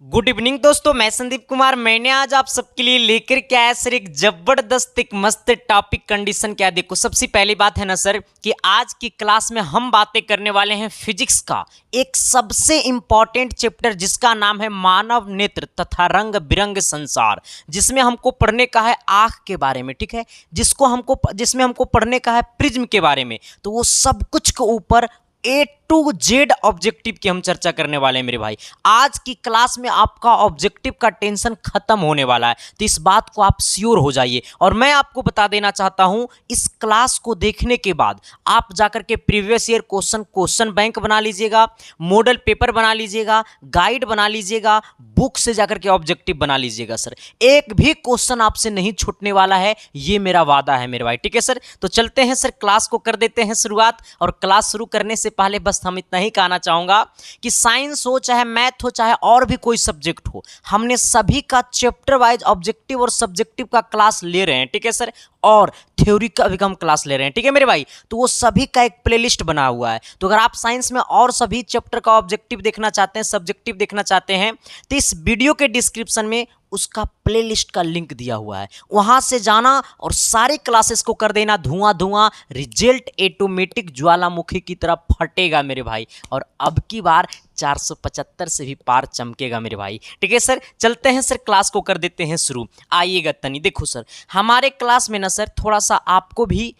Good evening दोस्तों, मैं संदीप कुमार। मैंने आज आप सबके लिए लेकर के आया सर एक जबरदस्त एक मस्त टॉपिक कंडीशन। क्या देखो, सबसे पहली बात है ना सर कि आज की क्लास में हम बातें करने वाले हैं फिजिक्स का एक सबसे इंपॉर्टेंट चैप्टर जिसका नाम है मानव नेत्र तथा रंग बिरंग संसार, जिसमें हमको पढ़ने का है आँख के बारे में। ठीक है, जिसमें हमको पढ़ने का है प्रिज्म के बारे में। तो वो सब कुछ के ऊपर A to Z ऑब्जेक्टिव की हम चर्चा करने वाले हैं मेरे भाई। आज की क्लास में आपका ऑब्जेक्टिव का टेंशन खत्म होने वाला है, तो इस बात को आप श्योर हो जाइए। और मैं आपको बता देना चाहता हूं, इस क्लास को देखने के बाद आप जाकर के प्रीवियस ईयर क्वेश्चन बैंक बना लीजिएगा, मॉडल पेपर बना लीजिएगा, गाइड बना लीजिएगा, बुक से जाकर के ऑब्जेक्टिव बना लीजिएगा सर। एक भी क्वेश्चन आपसे नहीं छूटने वाला है, ये मेरा वादा है मेरे भाई। ठीक है सर, तो चलते हैं सर, क्लास को कर देते हैं शुरुआत। और क्लास शुरू करने से पहले बस हम इतना ही कहना चाहूंगा कि साइंस हो चाहे मैथ हो चाहे और भी कोई सब्जेक्ट हो, हमने सभी का चैप्टर वाइज ऑब्जेक्टिव और सब्जेक्टिव का क्लास ले रहे हैं। ठीक है सर, और थ्योरी का भी हम क्लास ले रहे हैं। ठीक है मेरे भाई, तो वो सभी का एक प्लेलिस्ट बना हुआ है। तो अगर आप साइंस में और सभी चैप्टर का ऑब्जेक्टिव देखना चाहते हैं, सब्जेक्टिव देखना चाहते हैं, तो इस वीडियो के डिस्क्रिप्शन में उसका प्लेलिस्ट का लिंक दिया हुआ है, वहां से जाना और सारे क्लासेस को कर देना धुआं धुआं। रिजल्ट ऑटोमेटिक ज्वालामुखी की तरह फटेगा मेरे भाई, और अब की बार 475 से भी पार चमकेगा मेरे भाई। ठीक है सर, चलते हैं सर, क्लास को कर देते हैं शुरू। आइएगा तनी देखो सर, हमारे क्लास में ना सर थोड़ा सा आपको भी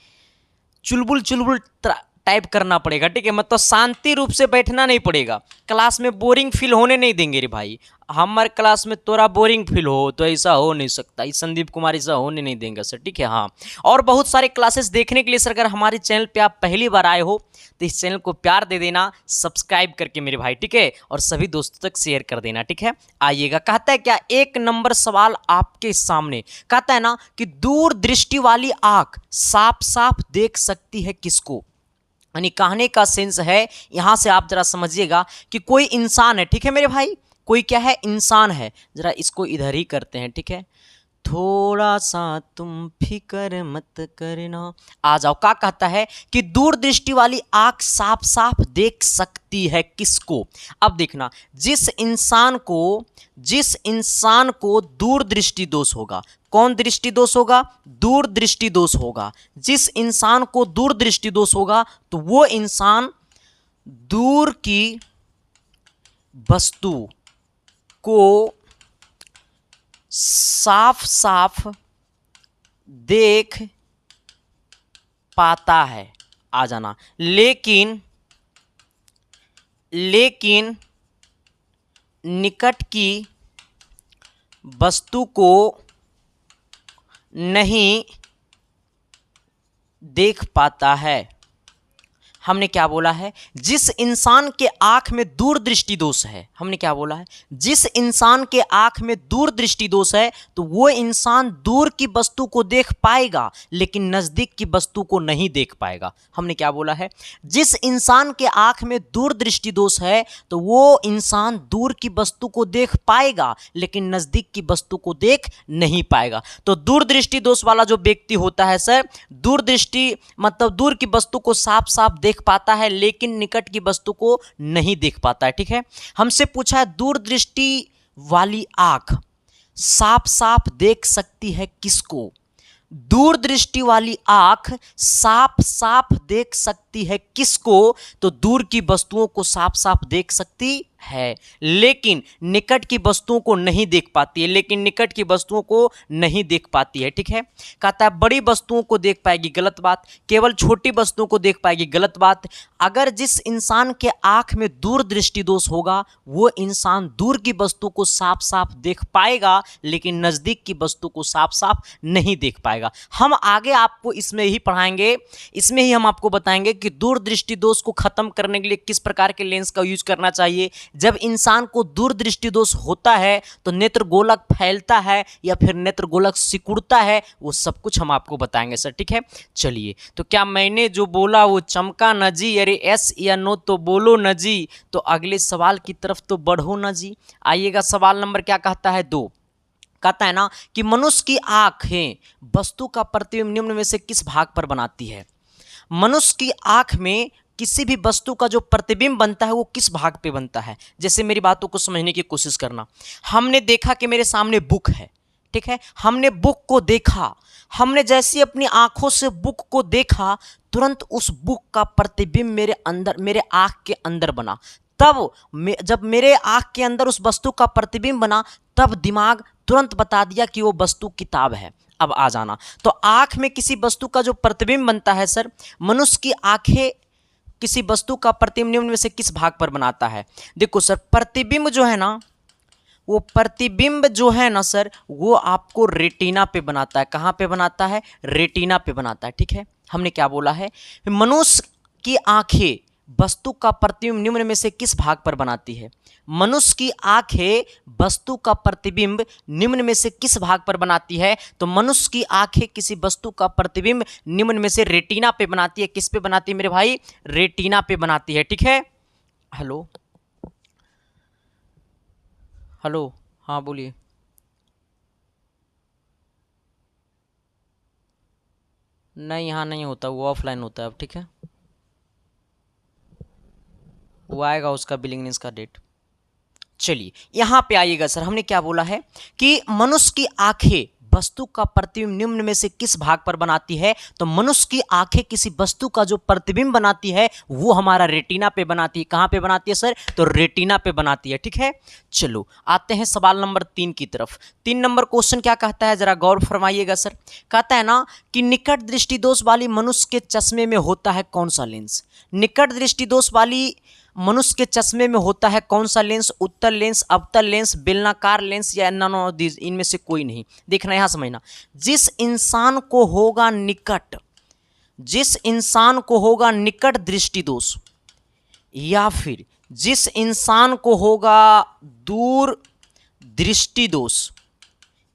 चुलबुल चुलबुल टाइप करना पड़ेगा। ठीक है, मतलब शांति रूप से बैठना नहीं पड़ेगा। क्लास में बोरिंग फील होने नहीं देंगे रे भाई। हमारे क्लास में तोरा बोरिंग फील हो तो ऐसा हो नहीं सकता, इस संदीप कुमार ऐसा होने नहीं देंगे सर। ठीक है, हाँ। और बहुत सारे क्लासेस देखने के लिए सर, अगर हमारे चैनल पे आप पहली बार आए हो तो इस चैनल को प्यार दे देना सब्सक्राइब करके मेरे भाई। ठीक है, और सभी दोस्तों तक शेयर कर देना। ठीक है, आइएगा। कहता है क्या, एक नंबर सवाल आपके सामने। कहता है ना कि दूर दृष्टि वाली आंख साफ साफ देख सकती है किसको। यानी कहने का सेंस है, यहां से आप जरा समझिएगा कि कोई इंसान है। ठीक है मेरे भाई, कोई क्या है, इंसान है। जरा इसको इधर ही करते हैं। ठीक है, थोड़ा सा तुम फिक्र मत करना। आ जाओ, क्या कहता है कि दूरदृष्टि वाली आंख साफ साफ देख सकती है किसको। अब देखना, जिस इंसान को दूरदृष्टि दोष होगा। कौन दृष्टि दोष होगा? दूरदृष्टि दोष होगा। जिस इंसान को दूरदृष्टि दोष होगा तो वो इंसान दूर की वस्तु को साफ साफ देख पाता है। आ जाना, लेकिन निकट की वस्तु को नहीं देख पाता है। हमने क्या बोला है? जिस इंसान के आंख में दूरदृष्टि दोष है, हमने क्या बोला है? जिस इंसान के आंख में दूरदृष्टि दोष है तो वो इंसान दूर की वस्तु को देख पाएगा लेकिन नजदीक की वस्तु को नहीं देख पाएगा। हमने क्या बोला है? जिस इंसान के आंख में दूरदृष्टि दोष है तो वो इंसान दूर की वस्तु को देख पाएगा लेकिन नजदीक की वस्तु को देख नहीं पाएगा। तो दूरदृष्टि दोष वाला जो व्यक्ति होता है सर, दूरदृष्टि मतलब दूर की वस्तु को साफ साफ देख पाता है लेकिन निकट की वस्तु को नहीं देख पाता है। ठीक है, हमसे पूछा है दूरदृष्टि वाली आंख साफ साफ देख सकती है किसको। दूरदृष्टि वाली आंख साफ साफ देख सकती है किसको? तो दूर की वस्तुओं को साफ साफ देख सकती है लेकिन निकट की वस्तुओं को नहीं देख पाती है। ठीक है, कहता है बड़ी वस्तुओं को देख पाएगी, गलत बात। केवल छोटी वस्तुओं को देख पाएगी, गलत बात। अगर जिस इंसान के आंख में दूरदृष्टि दोष होगा वो इंसान दूर की वस्तु को साफ साफ देख पाएगा लेकिन नजदीक की वस्तु को साफ साफ नहीं देख पाएगा। हम आगे आपको इसमें ही पढ़ाएंगे, इसमें ही हम आपको बताएंगे कि दूरदृष्टि दोष को खत्म करने के लिए किस प्रकार के लेंस का यूज करना चाहिए। जब इंसान को दूरदृष्टि दोष होता है तो नेत्र गोलक फैलता है या फिर नेत्र गोलक सिकुड़ता है, वो सब कुछ हम आपको बताएंगे सर। ठीक है, चलिए। तो क्या मैंने जो बोला वो चमका न जी? अरे यस या नो तो बोलो न जी। तो अगले सवाल की तरफ तो बढ़ो न जी। आइएगा, सवाल नंबर क्या कहता है? 2 कहता है ना कि मनुष्य की आंखें वस्तु का प्रतिबिंब निम्न में से किस भाग पर बनाती है। मनुष्य की आंख में किसी भी वस्तु का जो प्रतिबिंब बनता है वो किस भाग पे बनता है। जैसे मेरी बातों को समझने की कोशिश करना। हमने देखा कि मेरे सामने बुक है, ठीक है, हमने बुक को देखा, हमने जैसे अपनी आंखों से बुक को देखा, तुरंत उस बुक का प्रतिबिंब मेरे अंदर, मेरे आंख के अंदर बना। तब जब मेरे आंख के अंदर उस वस्तु का प्रतिबिंब बना, तब दिमाग तुरंत बता दिया कि वो वस्तु किताब है। अब आ जाना, तो आंख में किसी वस्तु का जो प्रतिबिंब बनता है सर, मनुष्य की आंखें किसी वस्तु का प्रतिबिंब निम्न में से किस भाग पर बनाता है। देखो सर, प्रतिबिंब जो है ना, वो प्रतिबिंब जो है ना सर, वो आपको रेटिना पे बनाता है। कहाँ पे बनाता है? रेटिना पे बनाता है, ठीक है। हमने क्या बोला है? मनुष्य की आंखें वस्तु का प्रतिबिंब निम्न में से किस भाग पर बनाती है? मनुष्य की आंखें वस्तु का प्रतिबिंब निम्न में से किस भाग पर बनाती है? तो मनुष्य की आंखें किसी वस्तु का प्रतिबिंब निम्न में से रेटिना पे बनाती है। किस पे बनाती है मेरे भाई? रेटिना पे बनाती है, ठीक है। हेलो हेलो, हाँ बोलिए। नहीं, यहाँ नहीं होता, वो ऑफलाइन होता है अब, ठीक है। वो आएगा उसका बिलिंगनेस का डेट। चलिए यहाँ पे आइएगा सर, हमने क्या बोला है कि मनुष्य की आंखें वस्तु का प्रतिबिंब निम्न में से किस भाग पर बनाती है? तो मनुष्य की आंखें किसी वस्तु का जो प्रतिबिंब बनाती है वो हमारा रेटिना पे बनाती है। कहाँ पे बनाती है सर? तो रेटिना पे बनाती है, ठीक है। चलो आते हैं सवाल नंबर 3 की तरफ। 3 नंबर क्वेश्चन क्या कहता है, जरा गौर फरमाइएगा सर। कहता है ना कि निकट दृष्टि दोष वाली मनुष्य के चश्मे में होता है कौन सा लेंस? निकट दृष्टि दोष वाली मनुष्य के चश्मे में होता है कौन सा लेंस? उत्तल लेंस, अवतल लेंस, बेलनाकार लेंस या नन ऑफ दीज, इनमें से कोई नहीं। देखना, यहां समझना। जिस इंसान को होगा निकट, जिस इंसान को होगा निकट दृष्टि दोष, या फिर जिस इंसान को होगा दूर दृष्टि दोष,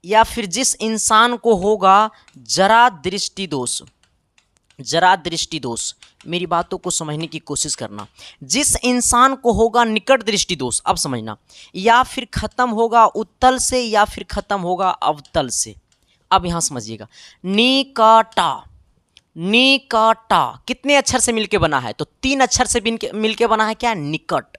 या फिर जिस इंसान को होगा जरा दृष्टि दोष, जरा दृष्टि दोष, मेरी बातों को समझने की कोशिश करना। जिस इंसान को होगा निकट दृष्टि दोष, अब समझना, या फिर खत्म होगा उत्तल से या फिर खत्म होगा अवतल से। अब यहां समझिएगा, निकटा, निकटा कितने अक्षर से मिलके बना है? तो 3 अक्षर से मिलके बना है। क्या? निकट।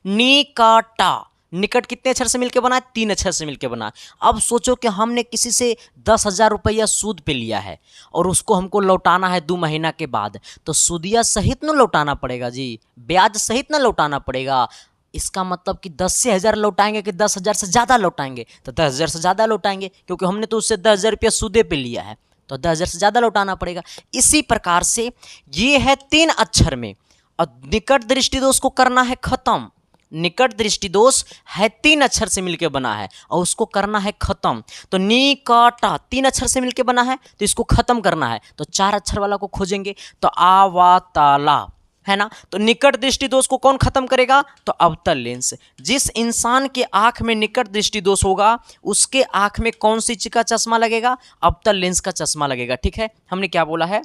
निकटा, निकट कितने अक्षर से मिलकर बना है? 3 अक्षर से मिलकर बना है। अब सोचो कि हमने किसी से 10,000 रुपया सूद पे लिया है और उसको हमको लौटाना है 2 महीना के बाद, तो सूदिया सहित न लौटाना पड़ेगा जी, ब्याज सहित न लौटाना पड़ेगा। इसका मतलब कि 10 से 1000 लौटाएंगे कि 10,000 से ज़्यादा लौटाएंगे? तो 10,000 से ज़्यादा लौटाएंगे, क्योंकि हमने तो उससे 10,000 रुपया सूदे पे लिया है, तो 10,000 से ज़्यादा लौटाना पड़ेगा। इसी प्रकार से ये है 3 अक्षर में, और निकट दृष्टि दोष को करना है खत्म। निकट दृष्टि दोष है 3 अक्षर से मिलकर बना है और उसको करना है खत्म। तो निकटा 3 अक्षर से मिलकर बना है, तो इसको खत्म करना है, तो 4 अक्षर वाला को खोजेंगे। तो आवाताला है ना। तो निकट दृष्टि दोष को कौन खत्म करेगा? तो अवतल लेंस। जिस इंसान के आंख में निकट दृष्टि दोष होगा उसके आंख में कौन सी चीज का चश्मा लगेगा? अवतल लेंस का चश्मा लगेगा, ठीक है। हमने क्या बोला है?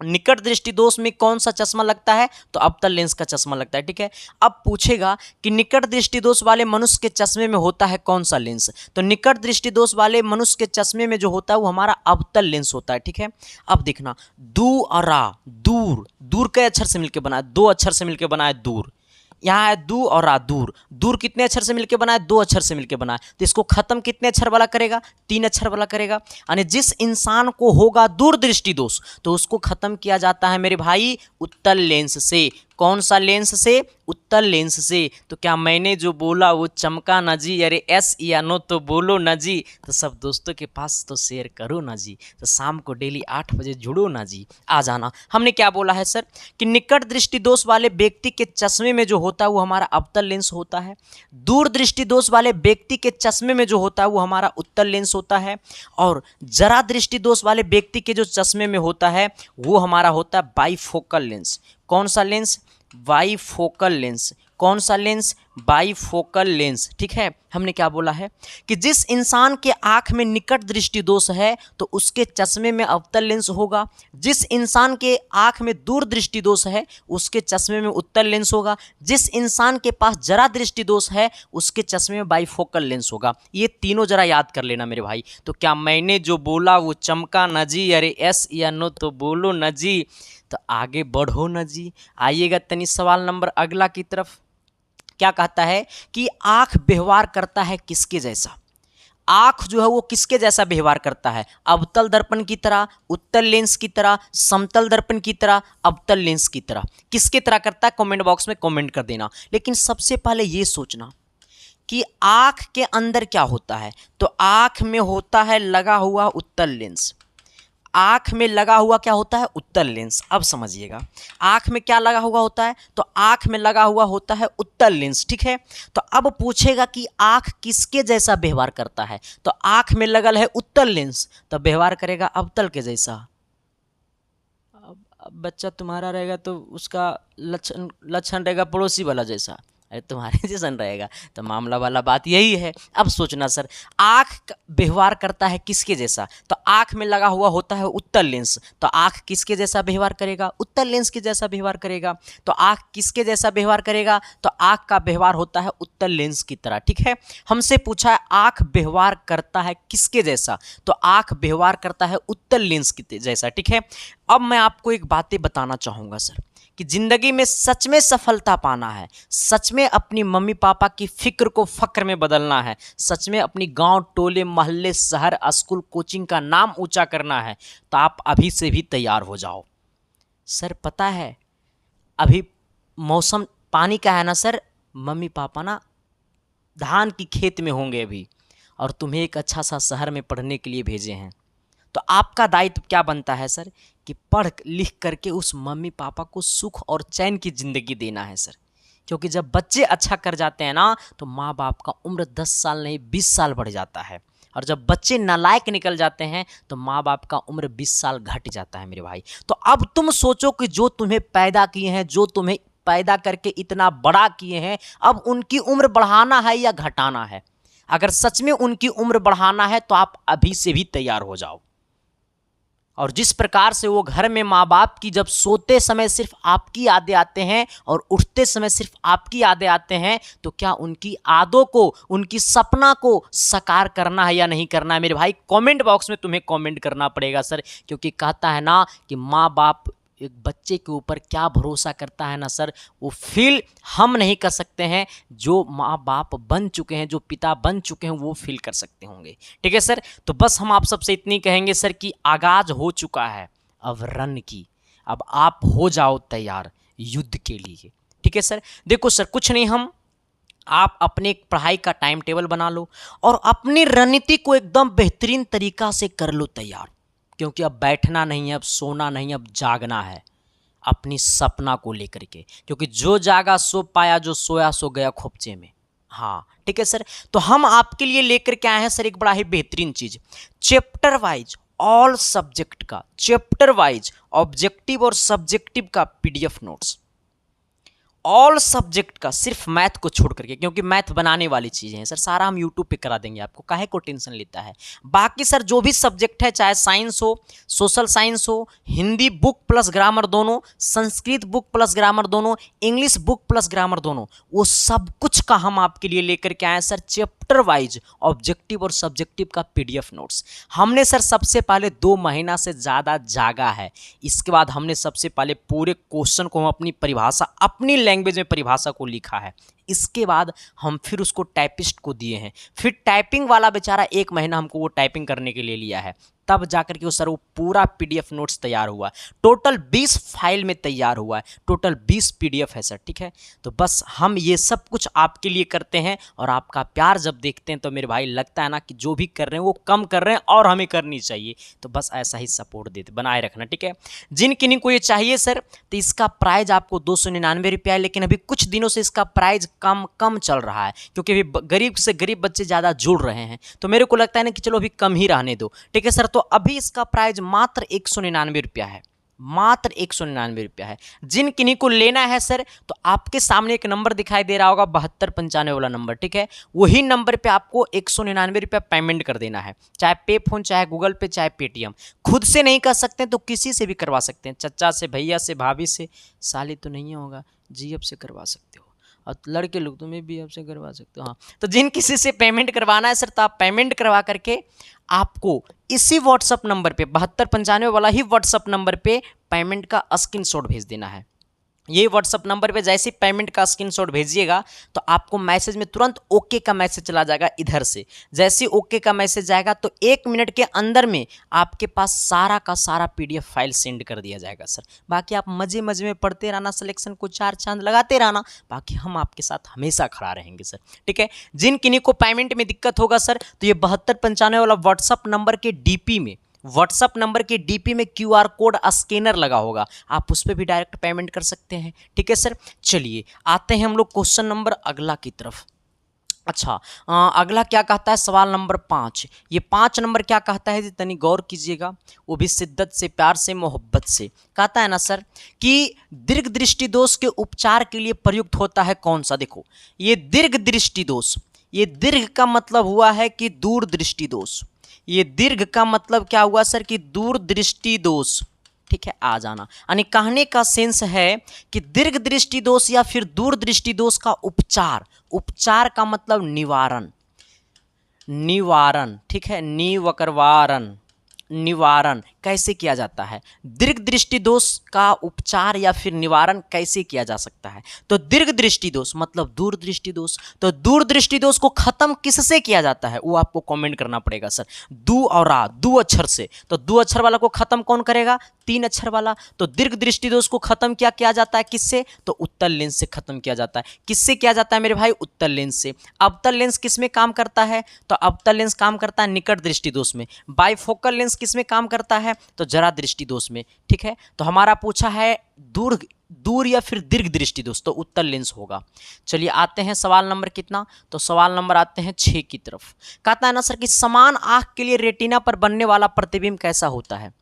निकट दृष्टि दोष में कौन सा चश्मा लगता है? तो अवतल लेंस का चश्मा लगता है, ठीक है। अब पूछेगा कि निकट दृष्टि दोष वाले मनुष्य के चश्मे में होता है कौन सा लेंस? तो निकट दृष्टि दोष वाले मनुष्य के चश्मे में जो होता है वो हमारा अवतल लेंस होता है, ठीक है। अब देखना, दूरा, दूर, दूर कई अक्षर से मिलकर बना है? 2 अक्षर से मिलकर बना है दूर। यहाँ है दू और आ, दूर। दूर कितने अक्षर से मिलकर बना है? 2 अक्षर से मिलकर बना है। तो इसको खत्म कितने अक्षर वाला करेगा? 3 अक्षर वाला करेगा। यानी जिस इंसान को होगा दूर दृष्टि दोष तो उसको खत्म किया जाता है मेरे भाई उत्तल लेंस से। कौन सा लेंस से? उत्तल लेंस से। तो क्या मैंने जो बोला वो चमका ना जी? अरे एस या नो तो बोलो ना जी। तो सब दोस्तों के पास तो शेयर करो ना जी। तो शाम को डेली 8 बजे जुड़ो ना जी, आ जाना। हमने क्या बोला है सर कि निकट दृष्टि दोष वाले व्यक्ति के चश्मे में जो होता है वो हमारा अवतल लेंस होता है। दूर दृष्टि दोष वाले व्यक्ति के चश्मे में जो होता है वो हमारा उत्तल लेंस होता है। और जरा दृष्टि दोष वाले व्यक्ति के जो चश्मे में होता है वो हमारा होता है बाईफोकल लेंस। कौन सा लेंस? Bifocal lens. कौन सा लेंस? बाईफोकल लेंस, ठीक है। हमने क्या बोला है कि जिस इंसान के आंख में निकट दृष्टि दोष है तो उसके चश्मे में अवतल लेंस होगा। जिस इंसान के आंख में दूर दृष्टि दोष है उसके चश्मे में उत्तल लेंस होगा। जिस इंसान के पास जरा दृष्टि दोष है उसके चश्मे में बाईफोकल लेंस होगा। ये तीनों जरा याद कर लेना मेरे भाई। तो क्या मैंने जो बोला वो चमका न जी? अरे एस या नो तो बोलो न जी। तो आगे बढ़ो ना जी। आइएगा तनी सवाल नंबर अगला की तरफ। क्या कहता है कि आंख व्यवहार करता है किसके जैसा? आंख जो है वो किसके जैसा व्यवहार करता है? अवतल दर्पण की तरह, उत्तल लेंस की तरह, समतल दर्पण की तरह, अवतल लेंस की तरह? किसके तरह करता है? कमेंट बॉक्स में कमेंट कर देना। लेकिन सबसे पहले ये सोचना कि आंख के अंदर क्या होता है। तो आंख में होता है लगा हुआ उत्तल लेंस। आंख में लगा हुआ क्या होता है? उत्तल लेंस। अब समझिएगा, आंख में क्या लगा हुआ होता है? तो आंख में लगा हुआ होता है उत्तल लेंस, ठीक है। तो अब पूछेगा कि आंख किसके जैसा व्यवहार करता है? तो आंख में लगल है उत्तल लेंस, तो व्यवहार करेगा अवतल के जैसा। अब बच्चा तुम्हारा रहेगा तो उसका लक्षण रहेगा पड़ोसी वाला जैसा। अरे तुम्हारे जैसन रहेगा, तो मामला वाला बात यही है। अब सोचना सर, आँख व्यवहार करता है किसके जैसा? तो आँख में लगा हुआ होता है उत्तल लेंस, तो आँख किसके जैसा व्यवहार करेगा? उत्तल लेंस के जैसा व्यवहार करेगा। तो आँख किसके जैसा व्यवहार करेगा? तो आँख का व्यवहार होता है उत्तल लेंस की तरह, ठीक है। हमसे पूछा है आँख व्यवहार करता है किसके जैसा? तो आँख व्यवहार करता है उत्तल लेंस की जैसा, ठीक है। अब मैं आपको एक बातें बताना चाहूँगा सर, कि जिंदगी में सच में सफलता पाना है, सच में अपनी मम्मी पापा की फिक्र को फक्र में बदलना है, सच में अपनी गांव टोले मोहल्ले शहर स्कूल कोचिंग का नाम ऊंचा करना है, तो आप अभी से भी तैयार हो जाओ। सर पता है अभी मौसम पानी का है ना सर, मम्मी पापा ना धान की खेत में होंगे अभी, और तुम्हें एक अच्छा सा शहर में पढ़ने के लिए भेजे हैं। तो आपका दायित्व क्या बनता है सर, कि पढ़ लिख करके उस मम्मी पापा को सुख और चैन की ज़िंदगी देना है सर। क्योंकि जब बच्चे अच्छा कर जाते हैं ना, तो माँ बाप का उम्र 10 साल नहीं 20 साल बढ़ जाता है, और जब बच्चे नालायक निकल जाते हैं तो माँ बाप का उम्र 20 साल घट जाता है मेरे भाई। तो अब तुम सोचो कि जो तुम्हें पैदा किए हैं, जो तुम्हें पैदा करके इतना बड़ा किए हैं, अब उनकी उम्र बढ़ाना है या घटाना है? अगर सच में उनकी उम्र बढ़ाना है तो आप अभी से भी तैयार हो जाओ। और जिस प्रकार से वो घर में माँ बाप की जब सोते समय सिर्फ आपकी यादें आते हैं और उठते समय सिर्फ आपकी यादें आते हैं, तो क्या उनकी यादों को, उनकी सपना को साकार करना है या नहीं करना है? मेरे भाई कमेंट बॉक्स में तुम्हें कमेंट करना पड़ेगा सर। क्योंकि कहता है ना कि माँ बाप एक बच्चे के ऊपर क्या भरोसा करता है ना सर, वो फील हम नहीं कर सकते हैं, जो माँ बाप बन चुके हैं, जो पिता बन चुके हैं, वो फील कर सकते होंगे, ठीक है सर। तो बस हम आप सबसे इतनी कहेंगे सर कि आगाज हो चुका है अब रन की, अब आप हो जाओ तैयार युद्ध के लिए, ठीक है सर। देखो सर कुछ नहीं, आप अपने पढ़ाई का टाइम टेबल बना लो और अपनी रणनीति को एकदम बेहतरीन तरीका से कर लो तैयार। क्योंकि अब बैठना नहीं है, अब सोना नहीं, अब जागना है अपनी सपना को लेकर के। क्योंकि जो जागा सो पाया, जो सोया सो गया खोपचे में। हाँ ठीक है सर। तो हम आपके लिए लेकर के आए हैं सर एक बड़ा ही बेहतरीन चीज, चैप्टर वाइज ऑल सब्जेक्ट का, चैप्टर वाइज ऑब्जेक्टिव और सब्जेक्टिव का पीडीएफ नोट्स, ऑल सब्जेक्ट का, सिर्फ मैथ को छोड़ करके। क्योंकि मैथ बनाने वाली चीज़ें हैं सर, सारा हम यूट्यूब पे करा देंगे आपको, काहे को टेंशन लेता है। बाकी सर जो भी सब्जेक्ट है, चाहे साइंस हो, सोशल साइंस हो, हिंदी बुक प्लस ग्रामर दोनों, संस्कृत बुक प्लस ग्रामर दोनों, इंग्लिश बुक प्लस ग्रामर दोनों, वो सब कुछ का हम आपके लिए लेकर के आए सर चैप्टर वाइज ऑब्जेक्टिव और सब्जेक्टिव का पीडीएफ नोट्स। हमने सर सबसे पहले 2 महीना से ज़्यादा जागा है, इसके बाद हमने सबसे पहले पूरे क्वेश्चन को हम अपनी परिभाषा, अपनी लैंग्वेज में परिभाषा को लिखा है। इसके बाद हम फिर उसको टाइपिस्ट को दिए हैं, फिर टाइपिंग वाला बेचारा 1 महीना हमको वो टाइपिंग करने के लिए लिया है, तब जाकर के वो सर वो पूरा पीडीएफ नोट्स तैयार हुआ। टोटल 20 फाइल में तैयार हुआ है, टोटल 20 पीडीएफ है सर, ठीक है। तो बस हम ये सब कुछ आपके लिए करते हैं, और आपका प्यार जब देखते हैं तो मेरे भाई लगता है ना कि जो भी कर रहे हैं वो कम कर रहे हैं और हमें करनी चाहिए। तो बस ऐसा ही सपोर्ट देते बनाए रखना, ठीक है। जिन किन्हीं को ये चाहिए सर, तो इसका प्राइस आपको 299 रुपया है, लेकिन अभी कुछ दिनों से इसका प्राइस कम चल रहा है, क्योंकि अभी गरीब से गरीब बच्चे ज़्यादा जुड़ रहे हैं। तो मेरे को लगता है ना कि चलो अभी कम ही रहने दो, ठीक है सर। तो अभी इसका प्राइस मात्र 199 रुपया है, मात्र 199 रुपया है। जिन किन्हीं को लेना है सर, तो आपके सामने एक नंबर दिखाई दे रहा होगा 7295 वाला नंबर, ठीक है। वही नंबर पे आपको 199 रुपया पेमेंट कर देना है, चाहे पे फोन, चाहे गूगल पे, चाहे पेटीएम। खुद से नहीं कर सकते तो किसी से भी करवा सकते हैं, चचा से, भैया से, भाभी से, साली तो नहीं होगा, जी अब से करवा सकते हो, और लड़के लोग तुम्हें भी आपसे करवा सकते हो। हाँ, तो जिन किसी से पेमेंट करवाना है सर, तो आप पेमेंट करवा करके आपको इसी व्हाट्सअप नंबर पे 7295 वाला ही व्हाट्सअप नंबर पे पेमेंट का स्क्रीनशॉट भेज देना है। ये व्हाट्सअप नंबर पे जैसे ही पेमेंट का स्क्रीनशॉट भेजिएगा तो आपको मैसेज में तुरंत ओके का मैसेज चला जाएगा इधर से। जैसे ही ओके का मैसेज जाएगा तो 1 मिनट के अंदर में आपके पास सारा का सारा पीडीएफ फाइल सेंड कर दिया जाएगा सर। बाकी आप मजे मजे में पढ़ते रहना, सिलेक्शन को 4 चांद लगाते रहना, बाकी हम आपके साथ हमेशा खड़ा रहेंगे सर, ठीक है। जिन किन्हीं को पेमेंट में दिक्कत होगा सर तो ये 7295 वाला व्हाट्सअप नंबर के डीपी में, व्हाट्सअप नंबर के डीपी में क्यूआर कोड स्कैनर लगा होगा, आप उस पर भी डायरेक्ट पेमेंट कर सकते हैं, ठीक है सर। चलिए आते हैं हम लोग क्वेश्चन नंबर अगला की तरफ। अच्छा, अगला क्या कहता है, सवाल नंबर 5। ये 5 नंबर क्या कहता है, तनी गौर कीजिएगा, वो भी शिद्दत से, प्यार से, मोहब्बत से। कहता है ना सर कि दीर्घ दृष्टि दोष के उपचार के लिए प्रयुक्त होता है कौन सा। देखो ये दीर्घ दृष्टि दोष, ये दीर्घ का मतलब हुआ है कि दूर दृष्टि दोष, ये दीर्घ का मतलब क्या हुआ सर कि दूर दृष्टि दोष, ठीक है। आ जाना यानी कहने का सेंस है कि दीर्घ दृष्टि दोष या फिर दूर दृष्टि दोष का उपचार, उपचार का मतलब निवारण, निवारण, ठीक है, निवकरवारण, निवारण कैसे किया जाता है, दीर्घ दृष्टि दोष का उपचार या फिर निवारण कैसे किया जा सकता है। तो दीर्घ दृष्टि दोष मतलब दूर दृष्टि दोष, तो दूर दृष्टि दोष को खत्म किससे किया जाता है वो आपको कमेंट करना पड़ेगा सर। दू और आ, दो अक्षर से, तो दो अक्षर वाला को खत्म कौन करेगा, 3 अक्षर वाला। तो दीर्घ दृष्टि दोष को खत्म क्या किया जाता है, किससे, तो उत्तल लेंस से खत्म किया जाता है। किससे किया जाता है मेरे भाई, उत्तल लेंस से। अवतल लेंस किस में काम करता है, तो अवतल लेंस काम करता है निकट दृष्टि दोष में। बाइफोकल लेंस किस में काम करता है, तो जरा दृष्टि दोष में, ठीक है। तो हमारा पूछा है दूर या फिर दीर्घ दृष्टि दोष, तो उत्तल लेंस होगा। चलिए आते हैं सवाल नंबर कितना, तो सवाल नंबर आते हैं 6 की तरफ। कहता है ना सर कि समान आंख के लिए रेटिना पर बनने वाला प्रतिबिंब कैसा होता है।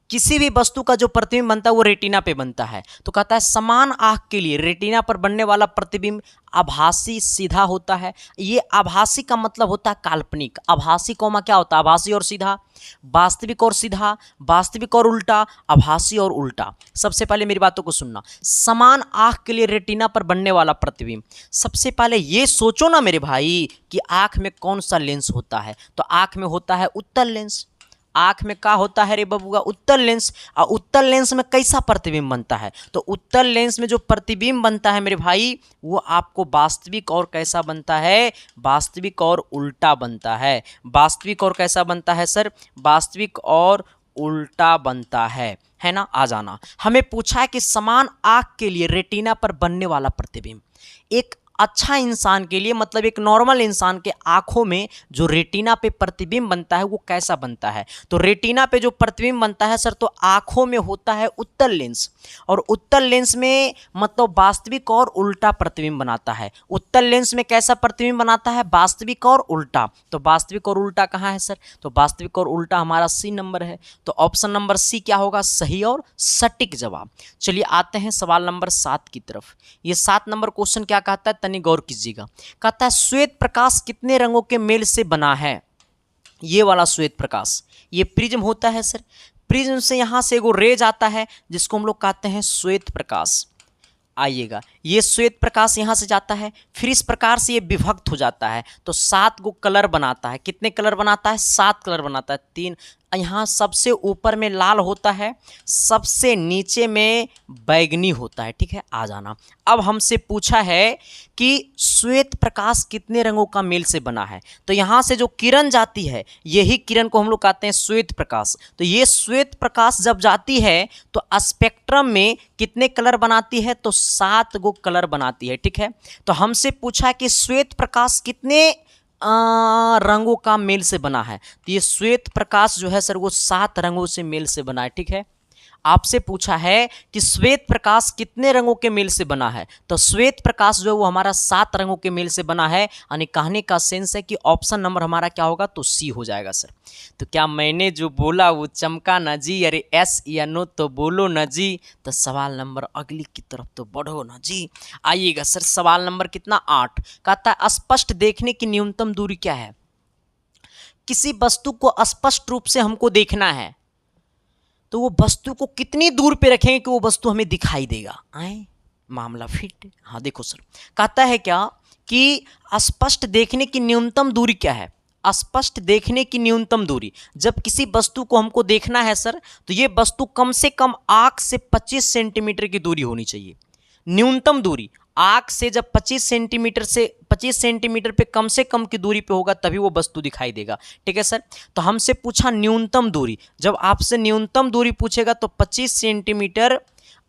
किसी भी वस्तु का जो प्रतिबिंब बनता है वो रेटिना पे बनता है, तो कहता है समान आंख के लिए रेटिना पर बनने वाला प्रतिबिंब आभासी सीधा होता है। ये आभासी का मतलब होता है काल्पनिक, आभासी कोमा क्या होता है, आभासी और सीधा, वास्तविक और सीधा, वास्तविक और उल्टा, आभासी और उल्टा। सबसे पहले मेरी बातों को सुनना, समान आंख के लिए रेटिना पर बनने वाला प्रतिबिंब, सबसे पहले ये सोचो ना मेरे भाई कि आंख में कौन सा लेंस होता है, तो आंख में होता है उत्तल लेंस। आंख में क्या होता है रे बबुआ, उत्तल लेंस। और उत्तल लेंस में कैसा प्रतिबिंब बनता है, तो उत्तल लेंस में जो प्रतिबिंब बनता है मेरे भाई वो आपको वास्तविक और कैसा बनता है, वास्तविक और उल्टा बनता है। वास्तविक और कैसा बनता है सर, वास्तविक और उल्टा बनता है ना। आ जाना, हमें पूछा है कि समान आंख के लिए रेटिना पर बनने वाला प्रतिबिंब, एक अच्छा इंसान के लिए मतलब एक नॉर्मल इंसान के आंखों में जो रेटिना पे प्रतिबिंब बनता है वो कैसा बनता है, तो रेटिना पे जो प्रतिबिंब बनता है सर तो आंखों में होता है उत्तल लेंस, और उत्तल लेंस में मतलब वास्तविक और उल्टा प्रतिबिंब बनाता है। उत्तल लेंस में कैसा प्रतिबिंब बनाता है, वास्तविक और उल्टा। तो वास्तविक और उल्टा कहाँ है सर, तो वास्तविक और उल्टा हमारा सी नंबर है, तो ऑप्शन नंबर सी क्या होगा, सही और सटीक जवाब। चलिए आते हैं सवाल नंबर 7 की तरफ। ये 7 नंबर क्वेश्चन क्या कहता है, तनी गौर कीजिएगा। कहता है श्वेत प्रकाश कितने रंगों के मेल से बना है। ये वाला श्वेत प्रकाश ये प्रिज्म होता है सर, प्रिज्म से यहां से एगो रेज आता है जिसको हम लोग कहते हैं श्वेत प्रकाश। आइएगा, ये श्वेत प्रकाश यहाँ से जाता है, फिर इस प्रकार से ये विभक्त हो जाता है, तो 7 गो कलर बनाता है। कितने कलर बनाता है, 7 कलर बनाता है। 3 यहाँ सबसे ऊपर में लाल होता है, सबसे नीचे में बैगनी होता है, ठीक है। आ जाना, अब हमसे पूछा है कि श्वेत प्रकाश कितने रंगों का मेल से बना है, तो यहाँ से जो किरण जाती है यही किरण को हम लोग कहते हैं श्वेत प्रकाश। तो ये श्वेत प्रकाश जब जाती है तो स्पेक्ट्रम में कितने कलर बनाती है, तो 7 गो कलर बनाती है, ठीक है। तो हमसे पूछा है कि श्वेत प्रकाश कितने रंगों का मेल से बना है, तो ये श्वेत प्रकाश जो है सर वो 7 रंगों से मेल से बना है, ठीक है। आपसे पूछा है कि श्वेत प्रकाश कितने रंगों के मेल से बना है, तो श्वेत प्रकाश जो है वो हमारा 7 रंगों के मेल से बना है, यानी कहने का सेंस है कि ऑप्शन नंबर हमारा क्या होगा, तो सी हो जाएगा सर। तो क्या मैंने जो बोला वो चमका ना जी, अरे एस या नो तो बोलो ना जी। तो सवाल नंबर अगली की तरफ तो बढ़ो ना जी। आइएगा सर, सवाल नंबर कितना, 8। कहता है स्पष्ट देखने की न्यूनतम दूरी क्या है। किसी वस्तु को स्पष्ट रूप से हमको देखना है तो वो वस्तु को कितनी दूर पे रखेंगे कि वो वस्तु हमें दिखाई देगा। आए मामला फिट। हाँ देखो सर, कहता है क्या कि स्पष्ट देखने की न्यूनतम दूरी क्या है, स्पष्ट देखने की न्यूनतम दूरी। जब किसी वस्तु को हमको देखना है सर, तो ये वस्तु कम से कम आंख से 25 सेंटीमीटर की दूरी होनी चाहिए। न्यूनतम दूरी आंख से जब 25 सेंटीमीटर पे कम से कम की दूरी पे होगा तभी वो वस्तु दिखाई देगा। ठीक है सर। तो हमसे पूछा न्यूनतम दूरी, जब आपसे न्यूनतम दूरी पूछेगा तो 25 सेंटीमीटर,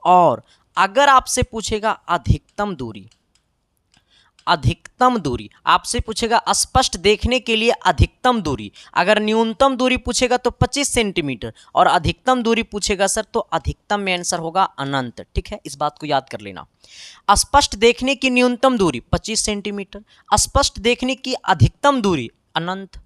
और अगर आपसे पूछेगा अधिकतम दूरी, अधिकतम दूरी आपसे पूछेगा स्पष्ट देखने के लिए अधिकतम दूरी, अगर न्यूनतम दूरी पूछेगा तो 25 सेंटीमीटर और अधिकतम दूरी पूछेगा सर तो अधिकतम में आंसर होगा अनंत। ठीक है, इस बात को याद कर लेना। स्पष्ट देखने की न्यूनतम दूरी 25 सेंटीमीटर, स्पष्ट देखने की अधिकतम दूरी अनंत,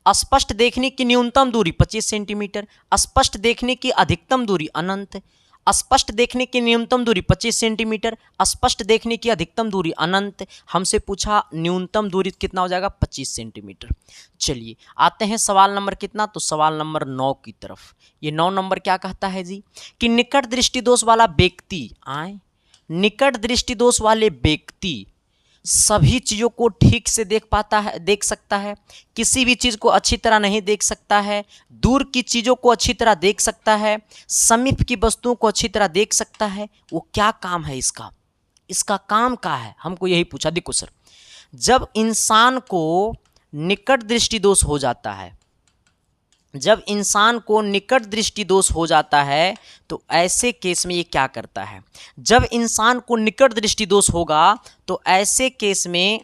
स्पष्ट देखने की न्यूनतम दूरी 25 सेंटीमीटर, स्पष्ट देखने की अधिकतम दूरी अनंत, स्पष्ट देखने की न्यूनतम दूरी 25 सेंटीमीटर, स्पष्ट देखने की अधिकतम दूरी अनंत। हमसे पूछा न्यूनतम दूरी कितना हो जाएगा 25 सेंटीमीटर। चलिए आते हैं सवाल नंबर कितना, तो सवाल नंबर 9 की तरफ। ये 9 नंबर क्या कहता है जी, कि निकट दृष्टि दोष वाला व्यक्ति निकट दृष्टि दोष वाले व्यक्ति सभी चीज़ों को ठीक से देख पाता है, देख सकता है, किसी भी चीज़ को अच्छी तरह नहीं देख सकता है, दूर की चीज़ों को अच्छी तरह देख सकता है, समीप की वस्तुओं को अच्छी तरह देख सकता है। वो क्या काम है इसका, इसका काम क्या है, हमको यही पूछा। देखो सर, जब इंसान को निकट दृष्टि दोष हो जाता है, जब इंसान को निकट दृष्टि दोष हो जाता है तो ऐसे केस में ये क्या करता है, जब इंसान को निकट दृष्टि दोष होगा तो ऐसे केस में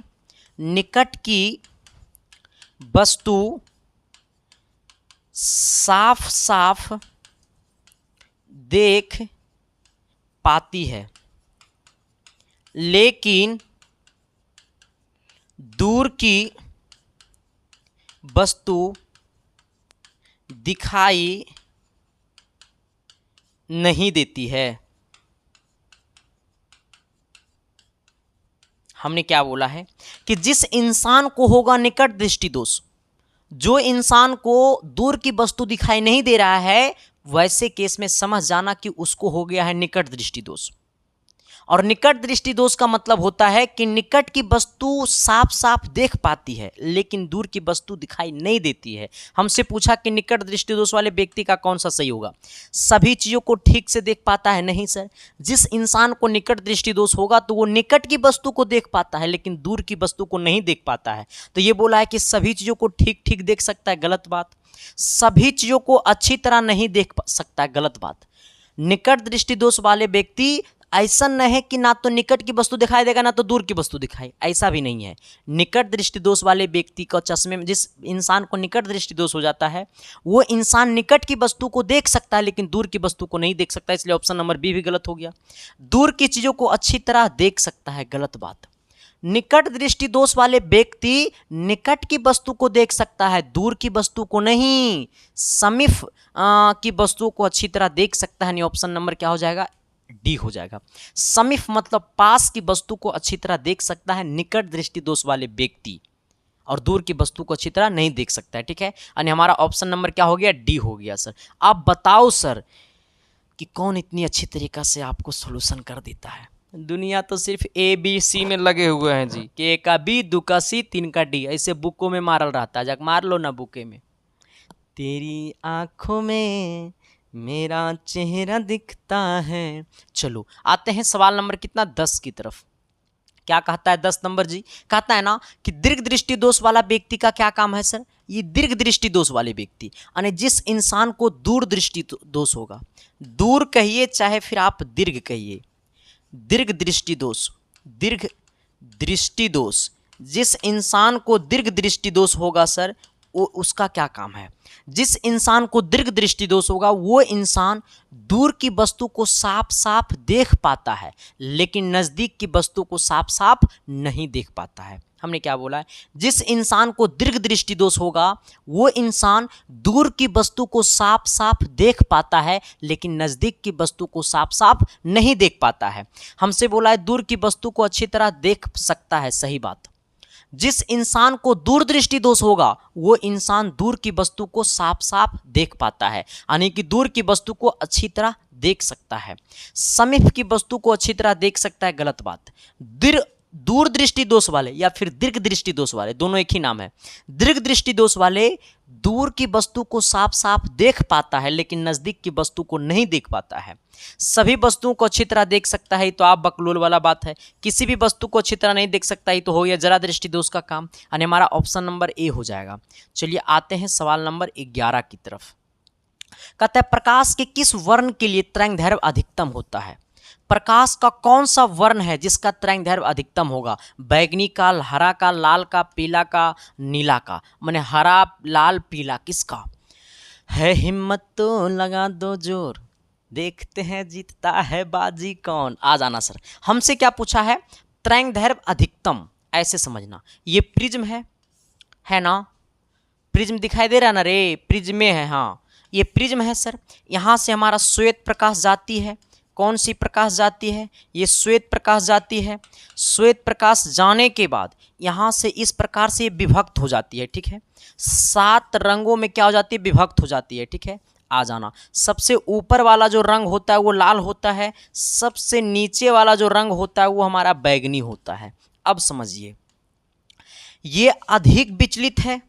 निकट की वस्तु साफ साफ देख पाती है, लेकिन दूर की वस्तु दिखाई नहीं देती है। हमने क्या बोला है कि जिस इंसान को होगा निकट दृष्टि दोष, जो इंसान को दूर की वस्तु दिखाई नहीं दे रहा है, वैसे केस में समझ जाना कि उसको हो गया है निकट दृष्टि दोष। और निकट दृष्टि दोष का मतलब होता है कि निकट की वस्तु साफ साफ देख पाती है लेकिन दूर की वस्तु दिखाई नहीं देती है। हमसे पूछा कि निकट दृष्टि दोष वाले व्यक्ति का कौन सा सही होगा, सभी चीज़ों को ठीक से देख पाता है, नहीं सर। जिस इंसान को निकट दृष्टि दोष होगा तो वो निकट की वस्तु को देख पाता है लेकिन दूर की वस्तु को नहीं देख पाता है। तो ये बोला है कि सभी चीज़ों को ठीक ठीक देख सकता है, गलत बात। सभी चीज़ों को अच्छी तरह नहीं देख सकता है, गलत बात। निकट दृष्टि दोष वाले व्यक्ति ऐसा नहीं है कि ना तो निकट की वस्तु दिखाई देगा ना तो दूर की वस्तु दिखाई, ऐसा भी नहीं है। निकट दृष्टि दोष वाले व्यक्ति को चश्मे में, जिस इंसान को निकट दृष्टि दोष हो जाता है वो इंसान निकट की वस्तु को देख सकता है लेकिन दूर की वस्तु को नहीं देख सकता, इसलिए ऑप्शन नंबर बी भी गलत हो गया। दूर की चीज़ों को अच्छी तरह देख सकता है, गलत बात। निकट दृष्टि दोष वाले व्यक्ति निकट की वस्तु को देख सकता है, दूर की वस्तु को नहीं, समीप की वस्तुओं को अच्छी तरह देख सकता है। नहीं, ऑप्शन नंबर क्या हो जाएगा, डी हो जाएगा। समीप मतलब पास की वस्तु को अच्छी तरह देख सकता है निकट दृष्टि दोष वाले व्यक्ति, और दूर की वस्तु को अच्छी तरह नहीं देख सकता है। ठीक है, यानी हमारा ऑप्शन नंबर क्या हो गया, डी हो गया सर। अब बताओ सर कि कौन इतनी अच्छी तरीका से आपको सोल्यूशन कर देता है। दुनिया तो सिर्फ ABC में लगे हुए हैं जी, कि एक का बी, दो का सी, तीन का डी, ऐसे बुकों में मारल रहता है। जाके मार लो ना बुके में। तेरी आंखों में मेरा चेहरा दिखता है। चलो आते हैं सवाल नंबर कितना, 10 की तरफ। क्या कहता है 10 नंबर जी, कहता है ना कि दीर्घ दृष्टि दोष वाला व्यक्ति का क्या काम है सर। ये दीर्घ दृष्टि दोष वाले व्यक्ति यानी जिस इंसान को दूर दृष्टि दोष होगा, दूर कहिए चाहे फिर आप दीर्घ कहिए, दीर्घ दृष्टि दोष, दीर्घ दृष्टि दोष, जिस इंसान को दीर्घ दृष्टि दोष होगा सर वो उसका क्या काम है। जिस इंसान को दीर्घ दृष्टि दोष होगा वो इंसान दूर की वस्तु को साफ साफ देख पाता है लेकिन नज़दीक की वस्तु को साफ साफ नहीं देख पाता है। हमने क्या बोला है, जिस इंसान को दीर्घ दृष्टि दोष होगा वो इंसान दूर की वस्तु को साफ साफ देख पाता है लेकिन नज़दीक की वस्तु को साफ साफ नहीं देख पाता है। हमसे बोला है दूर की वस्तु को अच्छी तरह देख सकता है, सही बात। जिस इंसान को दूर दृष्टि दोष होगा वो इंसान दूर की वस्तु को साफ साफ देख पाता है यानी कि दूर की वस्तु को अच्छी तरह देख सकता है। समीप की वस्तु को अच्छी तरह देख सकता है, गलत बात। दूर दृष्टि दोष वाले या फिर दीर्घ दृष्टि दोष वाले, दोनों एक ही नाम है। दीर्घ दृष्टि दोष वाले दूर की वस्तु को साफ साफ देख पाता है लेकिन नजदीक की वस्तु को नहीं देख पाता है। सभी वस्तुओं को अच्छी तरह देख सकता है तो आप बकलोल वाला बात है, किसी भी वस्तु को अच्छी तरह नहीं देख सकता है तो हो गया जरा दृष्टि दोष का काम, यानी हमारा ऑप्शन नंबर ए हो जाएगा। चलिए आते हैं सवाल नंबर 11 की तरफ। कहता है प्रकाश के किस वर्ण के लिए तरंगदैर्घ्य अधिकतम होता है? प्रकाश का कौन सा वर्ण है जिसका तरंगदैर्घ्य अधिकतम होगा? बैगनी का, हरा का, लाल का, पीला का, नीला का, माने हरा, लाल, पीला, किसका? है हिम्मत तो लगा दो जोर, देखते हैं जीतता है बाजी कौन। आ जाना सर, हमसे क्या पूछा है? तरंगदैर्घ्य अधिकतम, ऐसे समझना। ये प्रिज्म है ना? प्रिज्म दिखाई दे रहा ना रे? प्रिज्म में है, हाँ ये प्रिज्म है सर। यहाँ से हमारा श्वेत प्रकाश जाती है। कौन सी प्रकाश जाती है? ये श्वेत प्रकाश जाती है। श्वेत प्रकाश जाने के बाद यहाँ से इस प्रकार से विभक्त हो जाती है, ठीक है। 7 रंगों में क्या हो जाती है? विभक्त हो जाती है, ठीक है। आ जाना। सबसे ऊपर वाला जो रंग होता है वो लाल होता है, सबसे नीचे वाला जो रंग होता है वो हमारा बैगनी होता है। अब समझिए, ये अधिक विचलित है,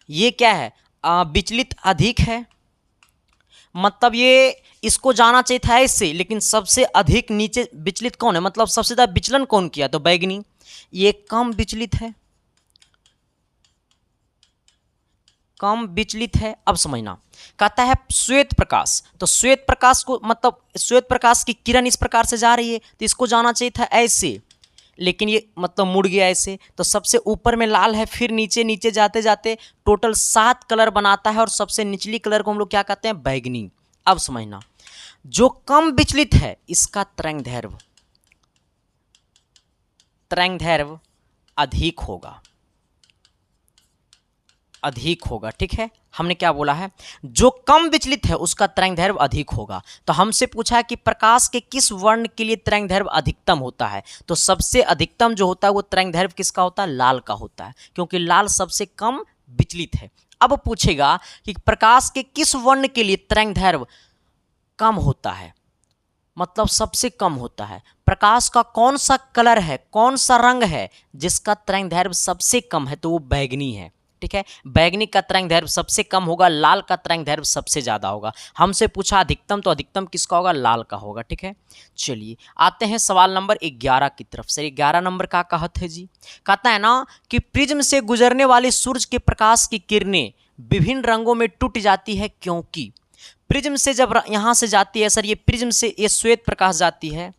ये क्या है? विचलित अधिक है, मतलब ये इसको जाना चाहिए था ऐसे, लेकिन सबसे अधिक नीचे विचलित कौन है? मतलब सबसे ज़्यादा विचलन कौन किया? तो बैगनी। ये कम विचलित है, कम विचलित है। अब समझना, कहता है श्वेत प्रकाश, तो श्वेत प्रकाश को मतलब श्वेत प्रकाश की किरण इस प्रकार से जा रही है तो इसको जाना चाहिए था ऐसे, लेकिन ये मतलब मुड़ गया ऐसे। तो सबसे ऊपर में लाल है, फिर नीचे नीचे जाते जाते टोटल 7 कलर बनाता है और सबसे निचली कलर को हम लोग क्या कहते हैं? बैगनी। अब समझना, जो कम विचलित है इसका तरंगदैर्घ्य अधिक होगा, अधिक होगा, ठीक है। हमने क्या बोला है? जो कम विचलित है उसका तरंगदैर्घ्य अधिक होगा। तो हमसे पूछा है कि प्रकाश के किस वर्ण के लिए तरंगदैर्घ्य अधिकतम होता है? तो सबसे अधिकतम जो होता है वो तरंगदैर्घ्य किसका होता है? लाल का होता है, क्योंकि लाल सबसे कम विचलित है। अब पूछेगा कि प्रकाश के किस वर्ण के लिए तरंगदैर्घ्य कम होता है, मतलब सबसे कम होता है। प्रकाश का कौन सा कलर है, कौन सा रंग है जिसका तरंगदैर्घ्य सबसे कम है? तो वो बैगनी है, ठीक है। बैगनी का तरंगदैर्घ्य सबसे कम होगा, लाल का तरंगदैर्घ्य सबसे ज्यादा होगा। हमसे पूछा अधिकतम, तो अधिकतम किसका होगा? लाल का होगा, ठीक है। चलिए आते हैं सवाल नंबर 11 की तरफ। सर 11 नंबर का कहत है जी, कहता है ना कि प्रिज्म से गुजरने वाले सूरज के प्रकाश की किरणें विभिन्न रंगों में टूट जाती है, क्योंकि प्रिज्म से जब यहां से जाती है सर, ये प्रिज्म से ये श्वेत प्रकाश जाती है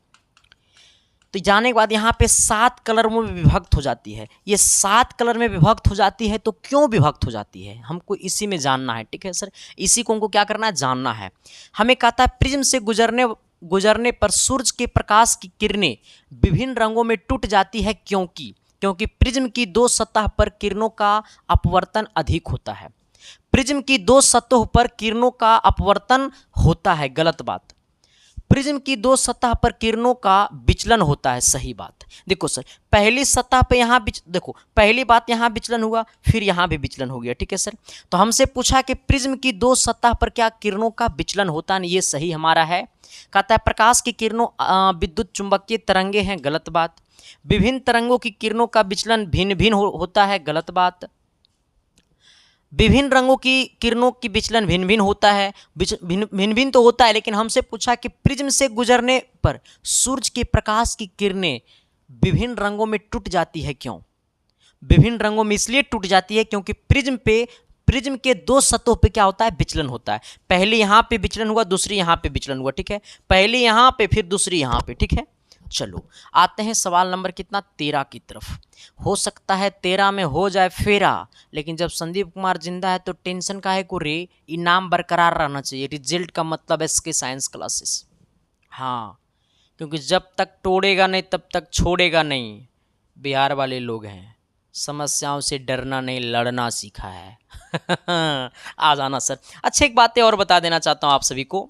तो जाने के बाद यहाँ पे 7 कलर में विभक्त हो जाती है। ये 7 कलर में विभक्त हो जाती है, तो क्यों विभक्त हो जाती है हमको इसी में जानना है, ठीक है सर। इसी को हमको क्या करना है? जानना है। हमें कहता है प्रिज्म से गुजरने पर सूरज के प्रकाश की किरणें विभिन्न रंगों में टूट जाती है, क्योंकि प्रिज्म की 2 सतह पर किरणों का अपवर्तन अधिक होता है। प्रिज्म की 2 सतहों पर किरणों का अपवर्तन होता है, गलत बात। प्रिज्म की 2 सतह पर किरणों का विचलन होता है, सही बात। देखो सर, पहली सतह पे यहाँ देखो पहली बात यहाँ विचलन हुआ, फिर यहाँ भी विचलन हो गया, ठीक है सर। तो हमसे पूछा कि प्रिज्म की 2 सतह पर क्या किरणों का विचलन होता है? ये सही हमारा है। कहता है प्रकाश की किरणों विद्युत चुंबकीय तरंगे हैं, गलत बात। विभिन्न तरंगों की किरणों का विचलन भिन्न भिन्न होता है, गलत बात। विभिन्न रंगों की किरणों की विचलन भिन्न भिन्न होता है, भिन्न भिन्न तो होता है, लेकिन हमसे पूछा कि प्रिज्म से गुजरने पर सूरज के प्रकाश की किरणें विभिन्न रंगों में टूट जाती है, क्यों? विभिन्न रंगों में इसलिए टूट जाती है क्योंकि प्रिज्म के 2 सतहों पे क्या होता है? विचलन होता है। पहले यहाँ पे विचलन हुआ, दूसरी यहाँ पे विचलन हुआ, ठीक है। पहले यहाँ पे, फिर दूसरी यहाँ पे, ठीक है। चलो आते हैं सवाल नंबर कितना? 13 की तरफ। हो सकता है 13 में हो जाए फेरा, लेकिन जब संदीप कुमार जिंदा है तो टेंशन का है को रे, इनाम बरकरार रहना चाहिए। रिजल्ट का मतलब है इसके साइंस क्लासेस, हाँ, क्योंकि जब तक तोड़ेगा नहीं तब तक छोड़ेगा नहीं। बिहार वाले लोग हैं, समस्याओं से डरना नहीं लड़ना सीखा है। आ जाना सर। अच्छा एक बात और बता देना चाहता हूँ आप सभी को,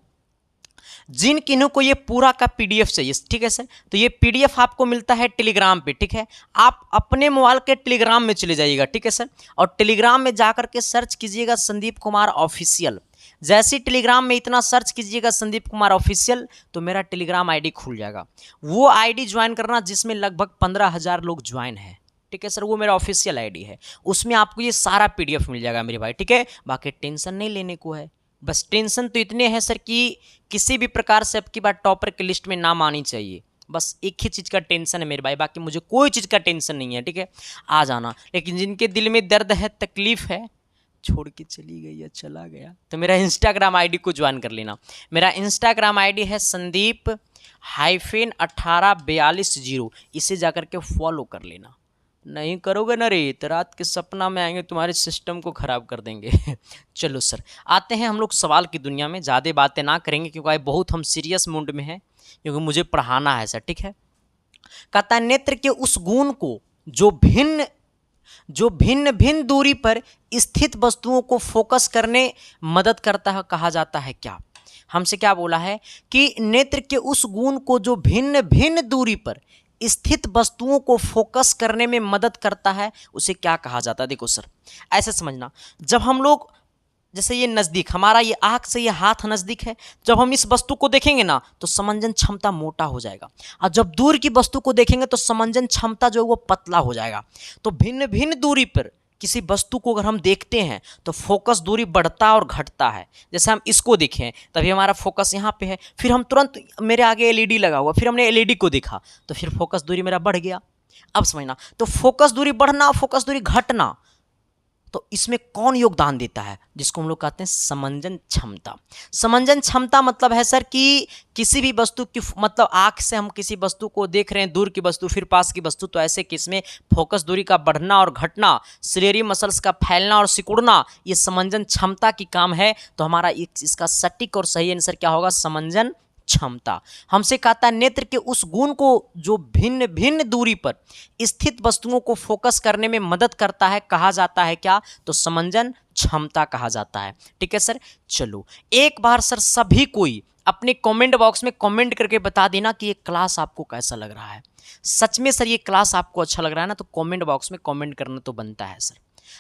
जिन किन्हों को ये पूरा का पीडीएफ चाहिए, ठीक है सर, तो ये पीडीएफ आपको मिलता है टेलीग्राम पे, ठीक है। आप अपने मोबाइल के टेलीग्राम में चले जाइएगा, ठीक है सर, और टेलीग्राम में जाकर के सर्च कीजिएगा संदीप कुमार ऑफिशियल। जैसे ही टेलीग्राम में इतना सर्च कीजिएगा संदीप कुमार ऑफिशियल, तो मेरा टेलीग्राम आईडी खुल जाएगा। वो आईडी ज्वाइन करना जिसमें लगभग 15,000 लोग ज्वाइन है, ठीक है सर, वो मेरा ऑफिशियल आईडी है। उसमें आपको ये सारा पीडीएफ मिल जाएगा मेरे भाई, ठीक है। बाकी टेंशन नहीं लेने को है, बस टेंशन तो इतने हैं सर कि किसी भी प्रकार से आपकी बात टॉपर की लिस्ट में नाम आनी चाहिए, बस एक ही चीज़ का टेंशन है मेरे भाई, बाकी मुझे कोई चीज़ का टेंशन नहीं है, ठीक है। आ जाना, लेकिन जिनके दिल में दर्द है, तकलीफ है, छोड़ के चली गई या चला गया, तो मेरा इंस्टाग्राम आईडी को ज्वाइन कर लेना। मेरा इंस्टाग्राम आईडी है संदीप-1842, इसे जाकर के फॉलो कर लेना। नहीं करोगे ना रे तो रात के सपना में आएंगे, तुम्हारे सिस्टम को ख़राब कर देंगे। चलो सर, आते हैं हम लोग सवाल की दुनिया में। ज़्यादा बातें ना करेंगे क्योंकि आज बहुत हम सीरियस मूड में हैं, क्योंकि मुझे पढ़ाना है सर, ठीक है। कहता है नेत्र के उस गुण को जो भिन्न भिन्न दूरी पर स्थित वस्तुओं को फोकस करने मदद करता है, कहा जाता है क्या। हमसे क्या बोला है कि नेत्र के उस गुण को जो भिन्न भिन्न दूरी पर स्थित वस्तुओं को फोकस करने में मदद करता है, उसे क्या कहा जाता है। देखो सर, ऐसे समझना, जब हम लोग जैसे ये नज़दीक, हमारा ये आँख से ये हाथ नज़दीक है, जब हम इस वस्तु को देखेंगे ना तो समंजन क्षमता मोटा हो जाएगा, और जब दूर की वस्तु को देखेंगे तो समंजन क्षमता जो है वो पतला हो जाएगा। तो भिन्न भिन्न दूरी पर किसी वस्तु को अगर हम देखते हैं तो फोकस दूरी बढ़ता और घटता है। जैसे हम इसको देखें, तभी हमारा फोकस यहाँ पे है, फिर हम तुरंत, मेरे आगे एलईडी लगा हुआ, फिर हमने एलईडी को देखा तो फिर फोकस दूरी मेरा बढ़ गया। अब समझना, तो फोकस दूरी बढ़ना, फोकस दूरी घटना, तो इसमें कौन योगदान देता है, जिसको हम लोग कहते हैं समंजन क्षमता। समंजन क्षमता मतलब है सर कि किसी भी वस्तु की, मतलब आँख से हम किसी वस्तु को देख रहे हैं, दूर की वस्तु फिर पास की वस्तु, तो ऐसे कि इसमें फोकस दूरी का बढ़ना और घटना, शरीरी मसल्स का फैलना और सिकुड़ना, ये समंजन क्षमता की काम है। तो हमारा इसका सटीक और सही आंसर क्या होगा, समंजन क्षमता। हमसे कहता है नेत्र के उस गुण को जो भिन्न भिन्न दूरी पर स्थित वस्तुओं को फोकस करने में मदद करता है, कहा जाता है क्या, तो समंजन क्षमता कहा जाता है, ठीक है सर। चलो एक बार सर सभी कोई अपने कमेंट बॉक्स में कमेंट करके बता देना कि ये क्लास आपको कैसा लग रहा है। सच में सर ये क्लास आपको अच्छा लग रहा है ना, तो कमेंट बॉक्स में कमेंट करना तो बनता है सर।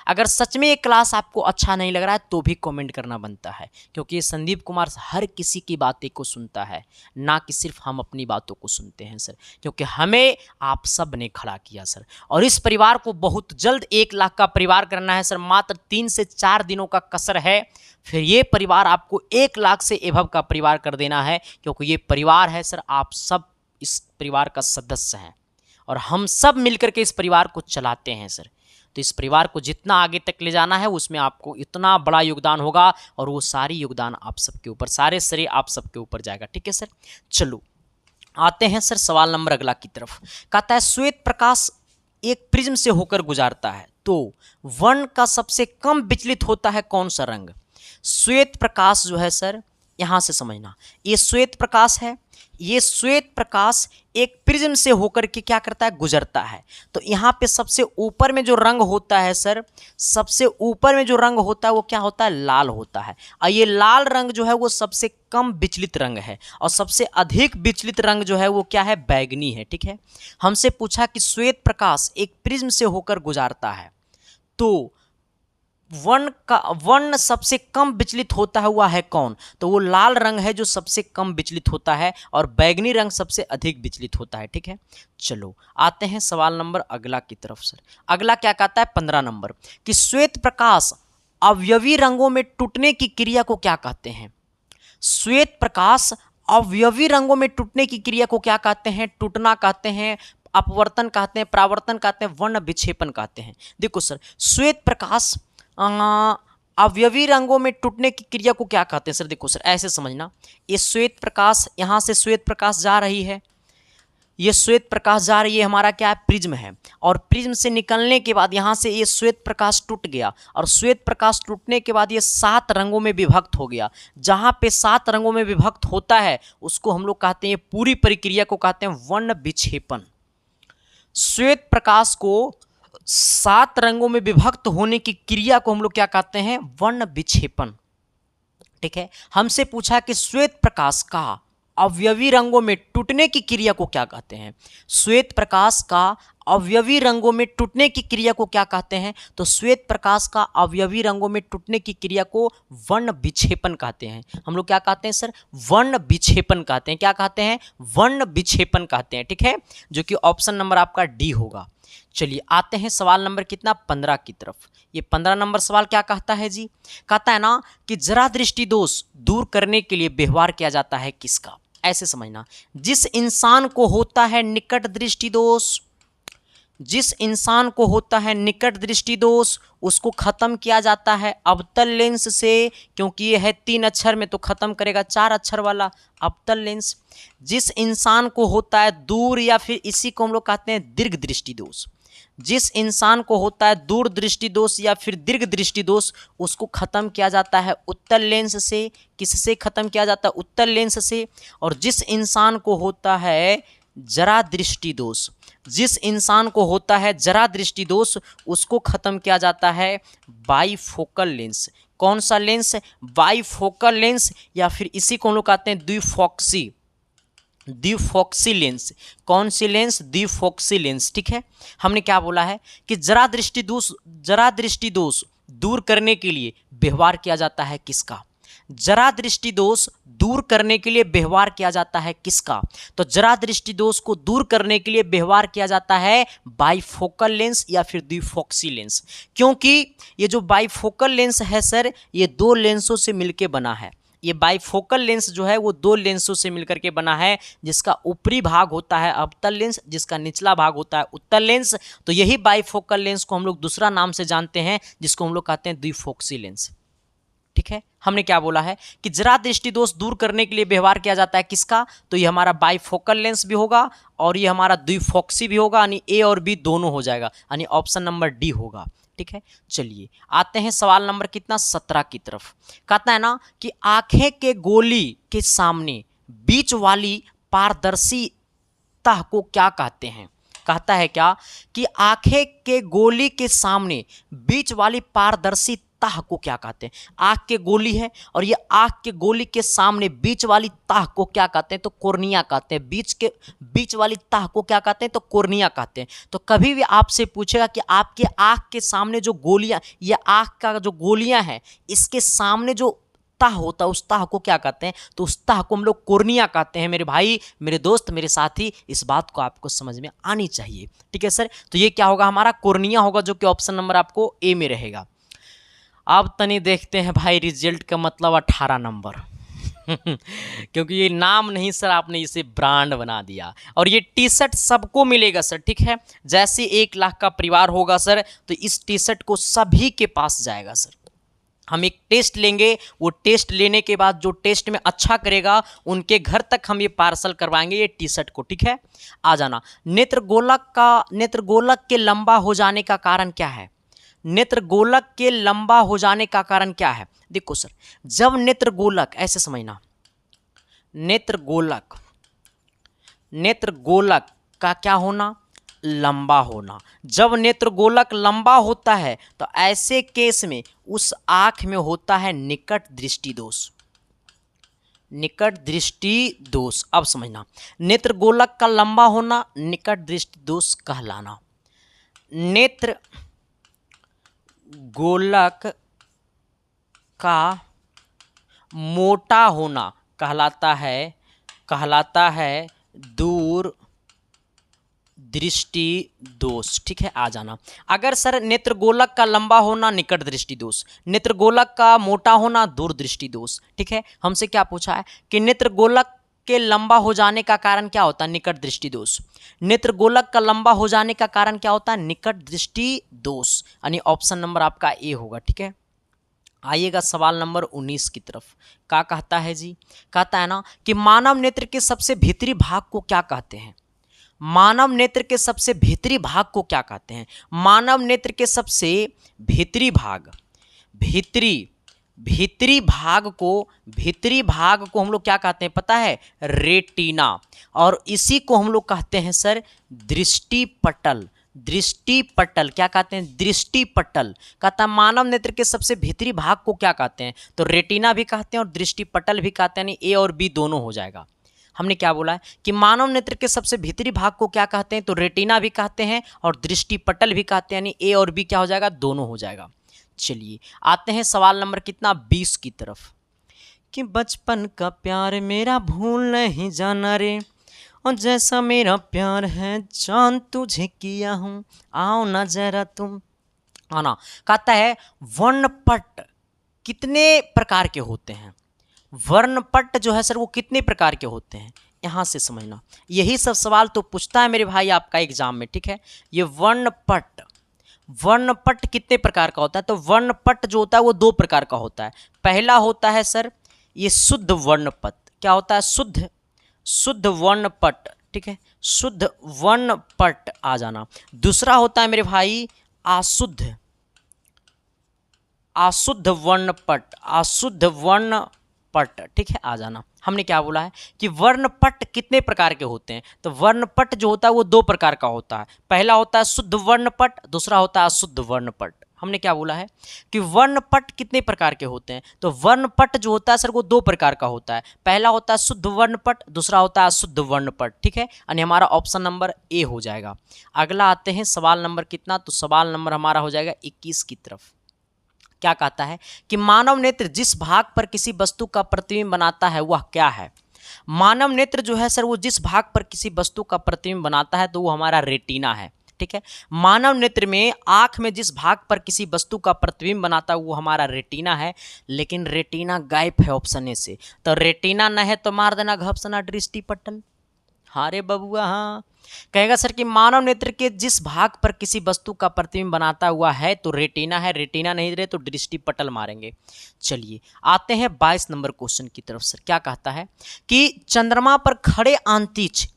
अगर सच में ये क्लास आपको अच्छा नहीं लग रहा है तो भी कमेंट करना बनता है, क्योंकि ये संदीप कुमार हर किसी की बातें को सुनता है, ना कि सिर्फ हम अपनी बातों को सुनते हैं सर, क्योंकि हमें आप सब ने खड़ा किया सर। और इस परिवार को बहुत जल्द 1 लाख का परिवार करना है सर, मात्र 3 से 4 दिनों का कसर है, फिर ये परिवार आपको 1 लाख से एभव का परिवार कर देना है, क्योंकि ये परिवार है सर, आप सब इस परिवार का सदस्य हैं और हम सब मिलकर के इस परिवार को चलाते हैं सर। तो इस परिवार को जितना आगे तक ले जाना है उसमें आपको इतना बड़ा योगदान होगा, और वो सारी योगदान आप सबके ऊपर, सारे श्रेय आप सबके ऊपर जाएगा, ठीक है सर। चलो आते हैं सर सवाल नंबर अगला की तरफ। कहता है श्वेत प्रकाश एक प्रिज्म से होकर गुजारता है, तो वर्ण का सबसे कम विचलित होता है कौन सा रंग। श्वेत प्रकाश जो है सर, यहाँ से समझना, ये श्वेत प्रकाश है, ये श्वेत प्रकाश एक प्रिज्म से होकर के क्या करता है, गुजरता है। तो यहाँ पे सबसे ऊपर में जो रंग होता है सर, सबसे ऊपर में जो रंग होता है वो क्या होता है, लाल होता है। और ये लाल रंग जो है वो सबसे कम विचलित रंग है, और सबसे अधिक विचलित रंग जो है वो क्या है, बैगनी है, ठीक है। हमसे पूछा कि श्वेत प्रकाश एक प्रिज्म से होकर गुजारता है, तो वर्ण सबसे कम विचलित होता है हुआ है कौन, तो वो लाल रंग है जो सबसे कम विचलित होता है, और बैगनी रंग सबसे अधिक विचलित होता है, ठीक है। चलो आते हैं सवाल नंबर अगला की तरफ सर। अगला क्या कहता है, 15 नंबर, कि श्वेत प्रकाश अवयवी रंगों में टूटने की क्रिया को क्या कहते हैं। श्वेत प्रकाश अवयवी रंगों में टूटने की क्रिया को क्या कहते हैं, टूटना कहते हैं, अपवर्तन कहते हैं, परावर्तन कहते हैं, वर्ण विक्षेपण कहते हैं। देखो सर, श्वेत प्रकाश अवयवी रंगों में टूटने की क्रिया को क्या कहते हैं सर। देखो सर, ऐसे समझना, ये श्वेत प्रकाश, यहाँ से श्वेत प्रकाश जा रही है, ये श्वेत प्रकाश जा रही है, हमारा क्या है, प्रिज्म है, और प्रिज्म से निकलने के बाद यहाँ से ये श्वेत प्रकाश टूट गया, और श्वेत प्रकाश टूटने के बाद ये 7 रंगों में विभक्त हो गया। जहाँ पे 7 रंगों में विभक्त होता है उसको हम लोग कहते हैं, पूरी प्रक्रिया को कहते हैं वर्ण विक्षेपण। श्वेत प्रकाश को 7 रंगों में विभक्त होने की क्रिया को हम लोग क्या कहते हैं, वर्ण विक्षेपण, ठीक है। हमसे पूछा कि श्वेत प्रकाश का अवयवी रंगों में टूटने की क्रिया को क्या कहते हैं। श्वेत प्रकाश का अवयवी रंगों में टूटने की क्रिया को क्या कहते हैं? तो श्वेत प्रकाश का अवयवी रंगों में टूटने की क्रिया को वर्ण विक्षेपण कहते हैं। हम लोग क्या कहते हैं सर? वर्ण विक्षेपण कहते हैं। क्या कहते हैं? वर्ण विक्षेपण कहते हैं। ठीक है, जो कि ऑप्शन नंबर आपका डी होगा। चलिए आते हैं सवाल नंबर कितना 15 की तरफ। ये 15 नंबर सवाल क्या कहता है जी? कहता है ना कि जरा दृष्टि दोष दूर करने के लिए व्यवहार किया जाता है किसका? ऐसे समझना, जिस इंसान को होता है निकट दृष्टि दोष, जिस इंसान को होता है निकट दृष्टि दोष उसको खत्म किया जाता है अवतल लेंस से, क्योंकि ये है 3 अक्षर में तो खत्म करेगा 4 अक्षर वाला अवतल लेंस। जिस इंसान को होता है दूर या फिर इसी को हम लोग कहते हैं दीर्घ दृष्टि दोष, जिस इंसान को होता है दूर दृष्टि दोष या फिर दीर्घ दृष्टि दोष उसको खत्म किया जाता है उत्तल लेंस से। किससे खत्म किया जाता है? उत्तल लेंस से। और जिस इंसान को होता है जरा दृष्टि दोष, जिस इंसान को होता है जरा दृष्टि दोष उसको खत्म किया जाता है बाईफोकल लेंस। कौन सा लेंस? बाईफोकल लेंस, या फिर इसी को हम लोग कहते हैं द्विफोक्सी, द्विफोक्सी लेंस। कौन सी लेंस? द्विफोक्सी लेंस। ठीक है, हमने क्या बोला है कि जरा दृष्टि दोष दूर करने के लिए व्यवहार किया जाता है किसका? जरा दृष्टि दोष दूर करने के लिए व्यवहार किया जाता है किसका? तो जरा दृष्टि दोष को दूर करने के लिए व्यवहार किया जाता है बाईफोकल लेंस या फिर द्विफोक्सी लेंस। क्योंकि ये जो बाईफोकल लेंस है सर, ये 2 लेंसों से मिलकर बना है। ये बाईफोकल लेंस जो है वो 2 लेंसों से मिलकर के बना है, जिसका ऊपरी भाग होता है अवतल लेंस, जिसका निचला भाग होता है उत्तल लेंस। तो यही बाईफोकल लेंस को हम लोग दूसरा नाम से जानते हैं, जिसको हम लोग कहते हैं द्विफोक्सी लेंस। ठीक है, हमने क्या बोला है कि जरा दृष्टि दोष दूर करने के लिए व्यवहार किया जाता है किसका? तो ये हमारा बाईफोकल लेंस भी होगा और ये हमारा द्विफोक्सी भी होगा, यानी ए और बी दोनों हो जाएगा, यानी ऑप्शन नंबर डी होगा। ठीक है, चलिए आते हैं सवाल नंबर कितना 17 की तरफ। कहता है ना कि आंखें के गोली के सामने बीच वाली पारदर्शी तह को क्या कहते हैं? कहता है क्या कि आंखें के गोली के सामने बीच वाली पारदर्शी तह को क्या कहते हैं? आंख के गोली है और ये आंख के गोली के सामने बीच वाली तह को क्या कहते हैं? तो कोर्निया कहते हैं। बीच वाली तह को क्या कहते हैं? तो कोर्निया कहते हैं। तो कभी भी आपसे पूछेगा कि आपके आंख के सामने जो गोलियां, ये आंख का जो गोलियां हैं इसके सामने जो तह होता है उस तह को क्या कहते हैं? तो उस तह को हम लोग कोर्निया कहते हैं। मेरे भाई, मेरे दोस्त, मेरे साथी, इस बात को आपको समझ में आनी चाहिए। ठीक है सर, तो ये क्या होगा? हमारा कोर्निया होगा, जो कि ऑप्शन नंबर आपको ए में रहेगा। अब तनी देखते हैं भाई रिजल्ट का मतलब 18 नंबर क्योंकि ये नाम नहीं सर, आपने इसे ब्रांड बना दिया। और ये टी शर्ट सबको मिलेगा सर। ठीक है, जैसे 1 लाख का परिवार होगा सर, तो इस टी शर्ट को सभी के पास जाएगा सर। हम एक टेस्ट लेंगे, वो टेस्ट लेने के बाद जो टेस्ट में अच्छा करेगा उनके घर तक हम ये पार्सल करवाएंगे ये टी शर्ट को। ठीक है, आ जाना। नेत्रगोलक के लंबा हो जाने का कारण क्या है? नेत्रगोलक के लंबा हो जाने का कारण क्या है? देखो सर, जब नेत्रगोलक, ऐसे समझना, नेत्रगोलक का क्या होना? लंबा होना। जब नेत्रगोलक लंबा होता है तो ऐसे केस में उस आंख में होता है निकट दृष्टि दोष। निकट दृष्टि दोष। अब समझना, नेत्रगोलक का लंबा होना निकट दृष्टि दोष कहलाना। नेत्र गोलक का मोटा होना कहलाता है दूर दृष्टि दोष। ठीक है, आ जाना। अगर सर नेत्रगोलक का लंबा होना निकट दृष्टि दोष, नेत्रगोलक का मोटा होना दूर दृष्टि दोष। ठीक है, हमसे क्या पूछा है कि नेत्रगोलक के लंबा हो जाने का कारण क्या होता है? निकट दृष्टि दोष। नेत्रगोलक का लंबा हो जाने का कारण क्या होता है? निकट दृष्टि दोष, यानी ऑप्शन नंबर आपका ए होगा। ठीक है, आइएगा सवाल नंबर 19 की तरफ। क्या कहता है जी? कहता है ना कि मानव नेत्र के सबसे भीतरी भाग को क्या कहते हैं? मानव नेत्र के सबसे भीतरी भाग को क्या कहते हैं? मानव नेत्र के सबसे भीतरी भाग, भीतरी भाग को हम लोग क्या कहते हैं पता है? रेटिना। और इसी को हम लोग कहते हैं सर दृष्टिपटल। दृष्टिपटल क्या कहते हैं? दृष्टिपटल। कहता है मानव नेत्र के सबसे भीतरी भाग को क्या कहते हैं? तो रेटिना भी कहते हैं और दृष्टिपटल भी कहते हैं। ए और बी दोनों हो जाएगा। हमने क्या बोला है कि मानव नेत्र के सबसे भीतरी भाग को क्या कहते हैं, तो रेटिना भी कहते हैं और दृष्टि पटल भी कहते हैं, यानी ए और बी क्या हो जाएगा, दोनों हो जाएगा। चलिए आते हैं सवाल नंबर कितना 20 की तरफ, कि बचपन का प्यार मेरा भूल नहीं जाना रे, और जैसा मेरा प्यार है जान तुझे किया हूँ, आओ ना जरा तुम आना। कहता है वर्णपट कितने प्रकार के होते हैं, वर्णपट जो है सर वो कितने प्रकार के होते हैं, यहाँ से समझना। यही सब सवाल तो पूछता है मेरे भाई आपका एग्जाम में, ठीक है। ये वर्णपट, वर्णपट कितने प्रकार का होता है, तो वर्णपट जो होता है वो दो प्रकार का होता है। पहला होता है सर ये शुद्ध वर्णपट, क्या होता है, शुद्ध वर्णपट, ठीक है, शुद्ध वर्णपट आ जाना। दूसरा होता है मेरे भाई अशुद्ध वर्णपट, अशुद्ध वर्णपट, ठीक है, आ जाना। हमने क्या बोला है कि वर्णपट कितने प्रकार के होते हैं, तो वर्णपट जो होता है वो दो प्रकार का होता है। पहला होता है शुद्ध वर्णपट, दूसरा होता है अशुद्ध वर्णपट। हमने क्या बोला है कि वर्णपट कितने प्रकार के होते हैं, तो वर्णपट जो होता है सर वो दो प्रकार का होता है। पहला होता है शुद्ध वर्णपट, दूसरा होता है अशुद्ध वर्णपट, ठीक है, यानी हमारा ऑप्शन नंबर ए हो जाएगा। अगला आते हैं सवाल नंबर कितना, तो सवाल नंबर हमारा हो जाएगा 21 की तरफ। क्या कहता है कि मानव नेत्र जिस भाग पर किसी वस्तु का प्रतिबिंब बनाता है वह क्या है। मानव नेत्र जो है सर वो जिस भाग पर किसी वस्तु का प्रतिबिंब बनाता है तो वो हमारा रेटिना है, ठीक है। मानव नेत्र में आंख में जिस भाग पर किसी वस्तु का प्रतिबिंब बनाता है वो हमारा रेटिना है, लेकिन रेटिना गायब है ऑप्शन ए से। तो रेटिना न है तो मार देना घपसना दृष्टि पटल। हाँ रे बबुआ हाँ। कहेगा सर कि मानव नेत्र के जिस भाग पर किसी वस्तु का प्रतिबिंब बनाता हुआ है तो रेटिना है, रेटिना नहीं रहे तो दृष्टि पटल मारेंगे। चलिए आते हैं 22 नंबर क्वेश्चन की तरफ। सर क्या कहता है कि चंद्रमा पर खड़े अंतरिक्ष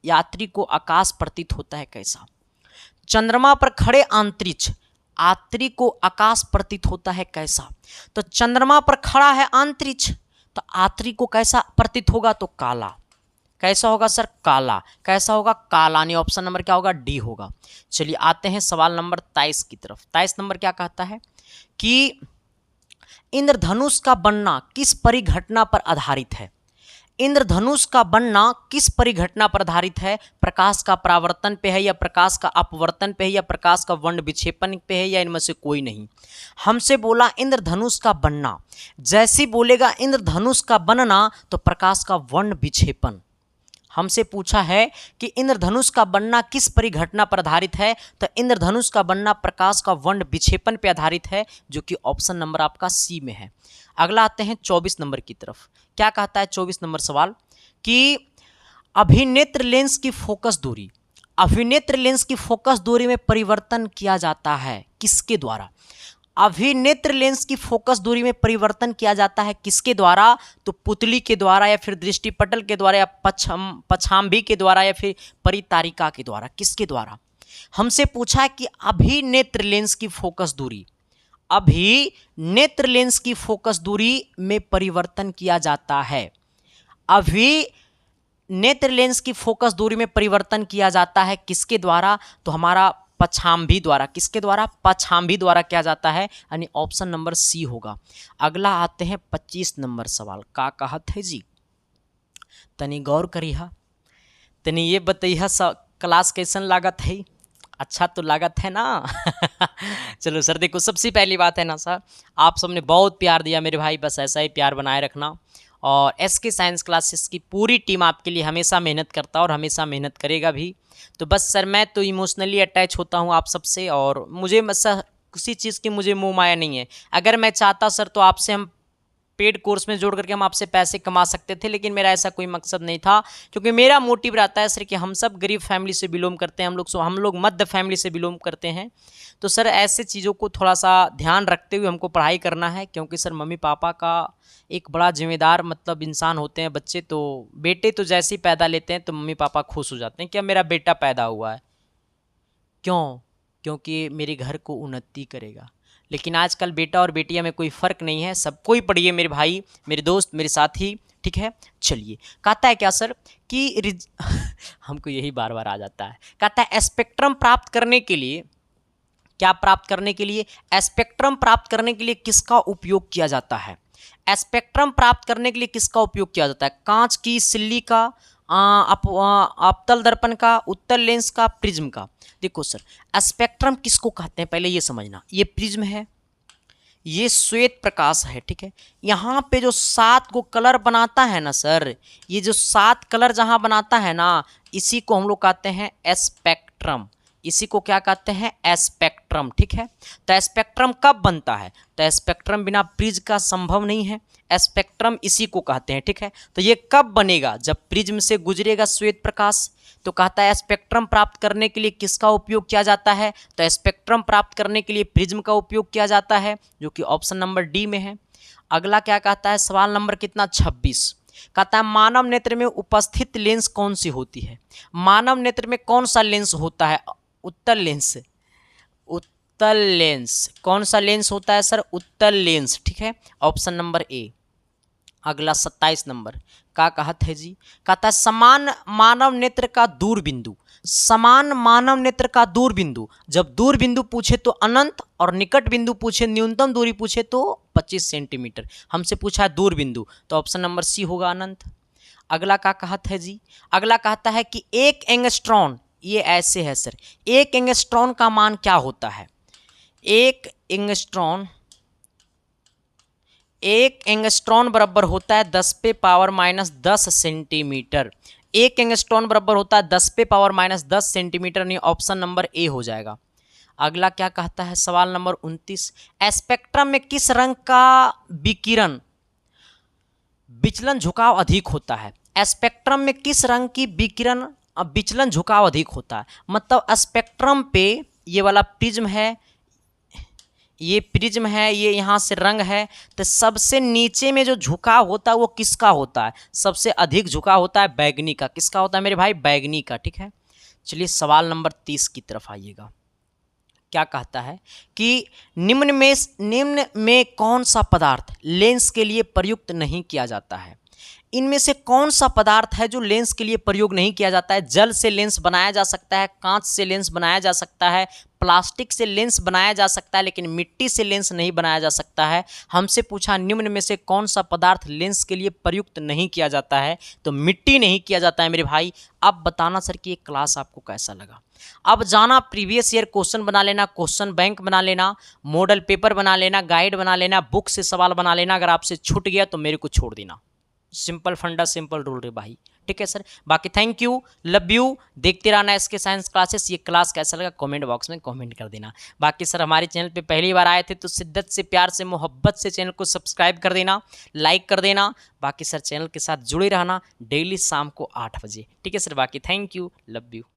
यात्री को आकाश प्रतीत होता है कैसा। चंद्रमा पर खड़े अंतरिक्ष यात्री को आकाश प्रतीत होता है कैसा। तो चंद्रमा पर खड़ा है अंतरिक्ष तो यात्री को कैसा प्रतीत होगा, तो काला। कैसा होगा सर, काला। कैसा होगा, काला, यानी ऑप्शन नंबर क्या होगा, डी होगा। चलिए आते हैं सवाल नंबर 23 की तरफ। 23 नंबर क्या कहता है कि इंद्रधनुष का बनना किस परिघटना पर आधारित है। इंद्रधनुष का बनना किस परिघटना पर आधारित है, प्रकाश का परावर्तन पे है, या प्रकाश का अपवर्तन पे है, या प्रकाश का वर्ण विक्षेपण पे है, या इनमें से कोई नहीं। हमसे बोला इंद्रधनुष का बनना, जैसे बोलेगा इंद्रधनुष का बनना तो प्रकाश का वर्ण विक्षेपण। हमसे पूछा है कि इंद्रधनुष का बनना किस परिघटना पर आधारित है, तो इंद्रधनुष का बनना प्रकाश का वर्ण विक्षेपण पर आधारित है, जो कि ऑप्शन नंबर आपका सी में है। अगला आते हैं 24 नंबर की तरफ। क्या कहता है 24 नंबर सवाल कि अभिनेत्र लेंस की फोकस दूरी, अभिनेत्र लेंस की फोकस दूरी में परिवर्तन किया जाता है किसके द्वारा। अभिनेत्र लेंस की फोकस दूरी में परिवर्तन किया जाता है किसके द्वारा, तो पुतली के द्वारा, या फिर दृष्टिपटल के द्वारा, या पछांबी के द्वारा, या फिर परितारिका के द्वारा, किसके द्वारा। हमसे पूछा है कि अभिनेत्र लेंस की फोकस दूरी, अभिनेत्र लेंस की फोकस दूरी में परिवर्तन किया जाता है। अभिनेत्र लेंस की फोकस दूरी में परिवर्तन किया जाता है किसके द्वारा, तो हमारा पछांबी द्वारा। किसके द्वारा, पछांबी द्वारा किया जाता है, यानी ऑप्शन नंबर सी होगा। अगला आते हैं 25 नंबर सवाल। का कहत है जी, तनी गौर करिहा, तनी ये बताइए क्लास कैसन लागत है, अच्छा तो लागत है ना। चलो सर देखो, सबसे पहली बात है ना सर, आप सबने बहुत प्यार दिया मेरे भाई, बस ऐसा ही प्यार बनाए रखना। और एसके साइंस क्लासेस की पूरी टीम आपके लिए हमेशा मेहनत करता और हमेशा मेहनत करेगा भी। तो बस सर मैं तो इमोशनली अटैच होता हूँ आप सबसे, और मुझे सर किसी चीज़ की मुझे मोह माया नहीं है। अगर मैं चाहता सर तो आपसे हम पेड कोर्स में जोड़ करके हम आपसे पैसे कमा सकते थे, लेकिन मेरा ऐसा कोई मकसद नहीं था, क्योंकि मेरा मोटिव रहता है सर कि हम सब गरीब फैमिली से बिलोंग करते हैं, हम लोग मध्य फैमिली से बिलोंग करते हैं। तो सर ऐसे चीज़ों को थोड़ा सा ध्यान रखते हुए हमको पढ़ाई करना है, क्योंकि सर मम्मी पापा का एक बड़ा जिम्मेदार मतलब इंसान होते हैं बच्चे। तो बेटे तो जैसे ही पैदा लेते हैं तो मम्मी पापा खुश हो जाते हैं कि अब मेरा बेटा पैदा हुआ है। क्यों, क्योंकि मेरे घर को उन्नति करेगा। लेकिन आजकल बेटा और बेटियां में कोई फ़र्क नहीं है, सबको ही पढ़िए मेरे भाई, मेरे दोस्त, मेरे साथी, ठीक है। चलिए कहता है क्या सर कि हमको यही बार बार आ जाता है, कहता है स्पेक्ट्रम प्राप्त करने के लिए, क्या प्राप्त करने के लिए, स्पेक्ट्रम प्राप्त करने के लिए किसका उपयोग किया जाता है। स्पेक्ट्रम प्राप्त करने के लिए किसका उपयोग किया जाता है? कांच की, सिल्ली का, अवतल दर्पण का, उत्तल लेंस का, प्रिज्म का। देखो सर, स्पेक्ट्रम किसको कहते हैं पहले ये समझना। ये प्रिज्म है, ये श्वेत प्रकाश है, ठीक है। यहाँ पे जो 7 को कलर बनाता है ना सर, ये जो 7 कलर जहाँ बनाता है ना, इसी को हम लोग कहते हैं स्पेक्ट्रम। इसी को क्या कहते हैं? स्पेक्ट्रम, ठीक है। तो स्पेक्ट्रम कब बनता है? तो स्पेक्ट्रम बिना प्रिज्म का संभव नहीं है। स्पेक्ट्रम इसी को कहते हैं, ठीक है। तो ये कब बनेगा? जब प्रिज्म से गुजरेगा श्वेत प्रकाश। तो कहता है स्पेक्ट्रम प्राप्त करने के लिए किसका उपयोग किया जाता है? तो स्पेक्ट्रम प्राप्त करने के लिए प्रिज्म का उपयोग किया जाता है, जो कि ऑप्शन नंबर डी में है। अगला क्या कहता है? सवाल नंबर कितना? 26। कहता है मानव नेत्र में उपस्थित लेंस कौन सी होती है? मानव नेत्र में कौन सा लेंस होता है? उत्तल लेंस। उत्तल लेंस। कौन सा लेंस होता है सर? उत्तल लेंस, ठीक है। Option number A. अगला 27 नंबर का कहत है जी, कहता है समान मानव नेत्र का दूर बिंदु। समान मानव नेत्र का दूर बिंदु, जब दूर बिंदु पूछे तो अनंत और निकट बिंदु पूछे, न्यूनतम दूरी पूछे तो 25 सेंटीमीटर। हमसे पूछा है दूर बिंदु, तो ऑप्शन नंबर सी होगा अनंत। अगला का कहत है जी, अगला कहता है कि एक एंगस्ट्रॉन, ये ऐसे है सर, एक एंगस्ट्रॉन का मान क्या होता है? एक एंगस्ट्रॉन बराबर होता है 10 पे पावर माइनस 10 सेंटीमीटर। एक एंगस्ट्रॉन बराबर होता है 10 पे पावर माइनस 10 सेंटीमीटर, नहीं ऑप्शन नंबर ए हो जाएगा। अगला क्या कहता है? सवाल नंबर 29, स्पेक्ट्रम में किस रंग का विकिरण विचलन झुकाव अधिक होता है? स्पेक्ट्रम में किस रंग की विकिरण विचलन झुकाव अधिक होता है? मतलब स्पेक्ट्रम पे ये वाला प्रिज्म है, ये प्रिज्म है, ये यहाँ से रंग है, तो सबसे नीचे में जो झुकाव होता है वो किसका होता है? सबसे अधिक झुकाव होता है बैगनी का। किसका होता है मेरे भाई? बैगनी का, ठीक है। चलिए सवाल नंबर 30 की तरफ आइएगा। क्या कहता है कि निम्न में कौन सा पदार्थ लेंस के लिए प्रयुक्त नहीं किया जाता है? इनमें से कौन सा पदार्थ है जो लेंस के लिए प्रयोग नहीं किया जाता है? जल से लेंस बनाया जा सकता है, कांच से लेंस बनाया जा सकता है, प्लास्टिक से लेंस बनाया जा सकता है, लेकिन मिट्टी से लेंस नहीं बनाया जा सकता है। हमसे पूछा निम्न में से कौन सा पदार्थ लेंस के लिए प्रयुक्त नहीं किया जाता है? तो मिट्टी नहीं किया जाता है मेरे भाई। अब बताना सर कि ये क्लास आपको कैसा लगा। अब जाना प्रीवियस ईयर क्वेश्चन बना लेना, क्वेश्चन बैंक बना लेना, मॉडल पेपर बना लेना, गाइड बना लेना, बुक से सवाल बना लेना। अगर आपसे छूट गया तो मेरे को छोड़ देना। सिंपल फंडा, सिंपल रूल रे भाई, ठीक है सर। बाकी थैंक यू, लव यू। देखते रहना इसके साइंस क्लासेस। ये क्लास कैसा लगा कमेंट बॉक्स में कमेंट कर देना। बाकी सर हमारे चैनल पे पहली बार आए थे तो शिद्दत से, प्यार से, मोहब्बत से चैनल को सब्सक्राइब कर देना, लाइक कर देना। बाकी सर चैनल के साथ जुड़े रहना डेली शाम को 8 बजे, ठीक है सर। बाकी थैंक यू, लव यू।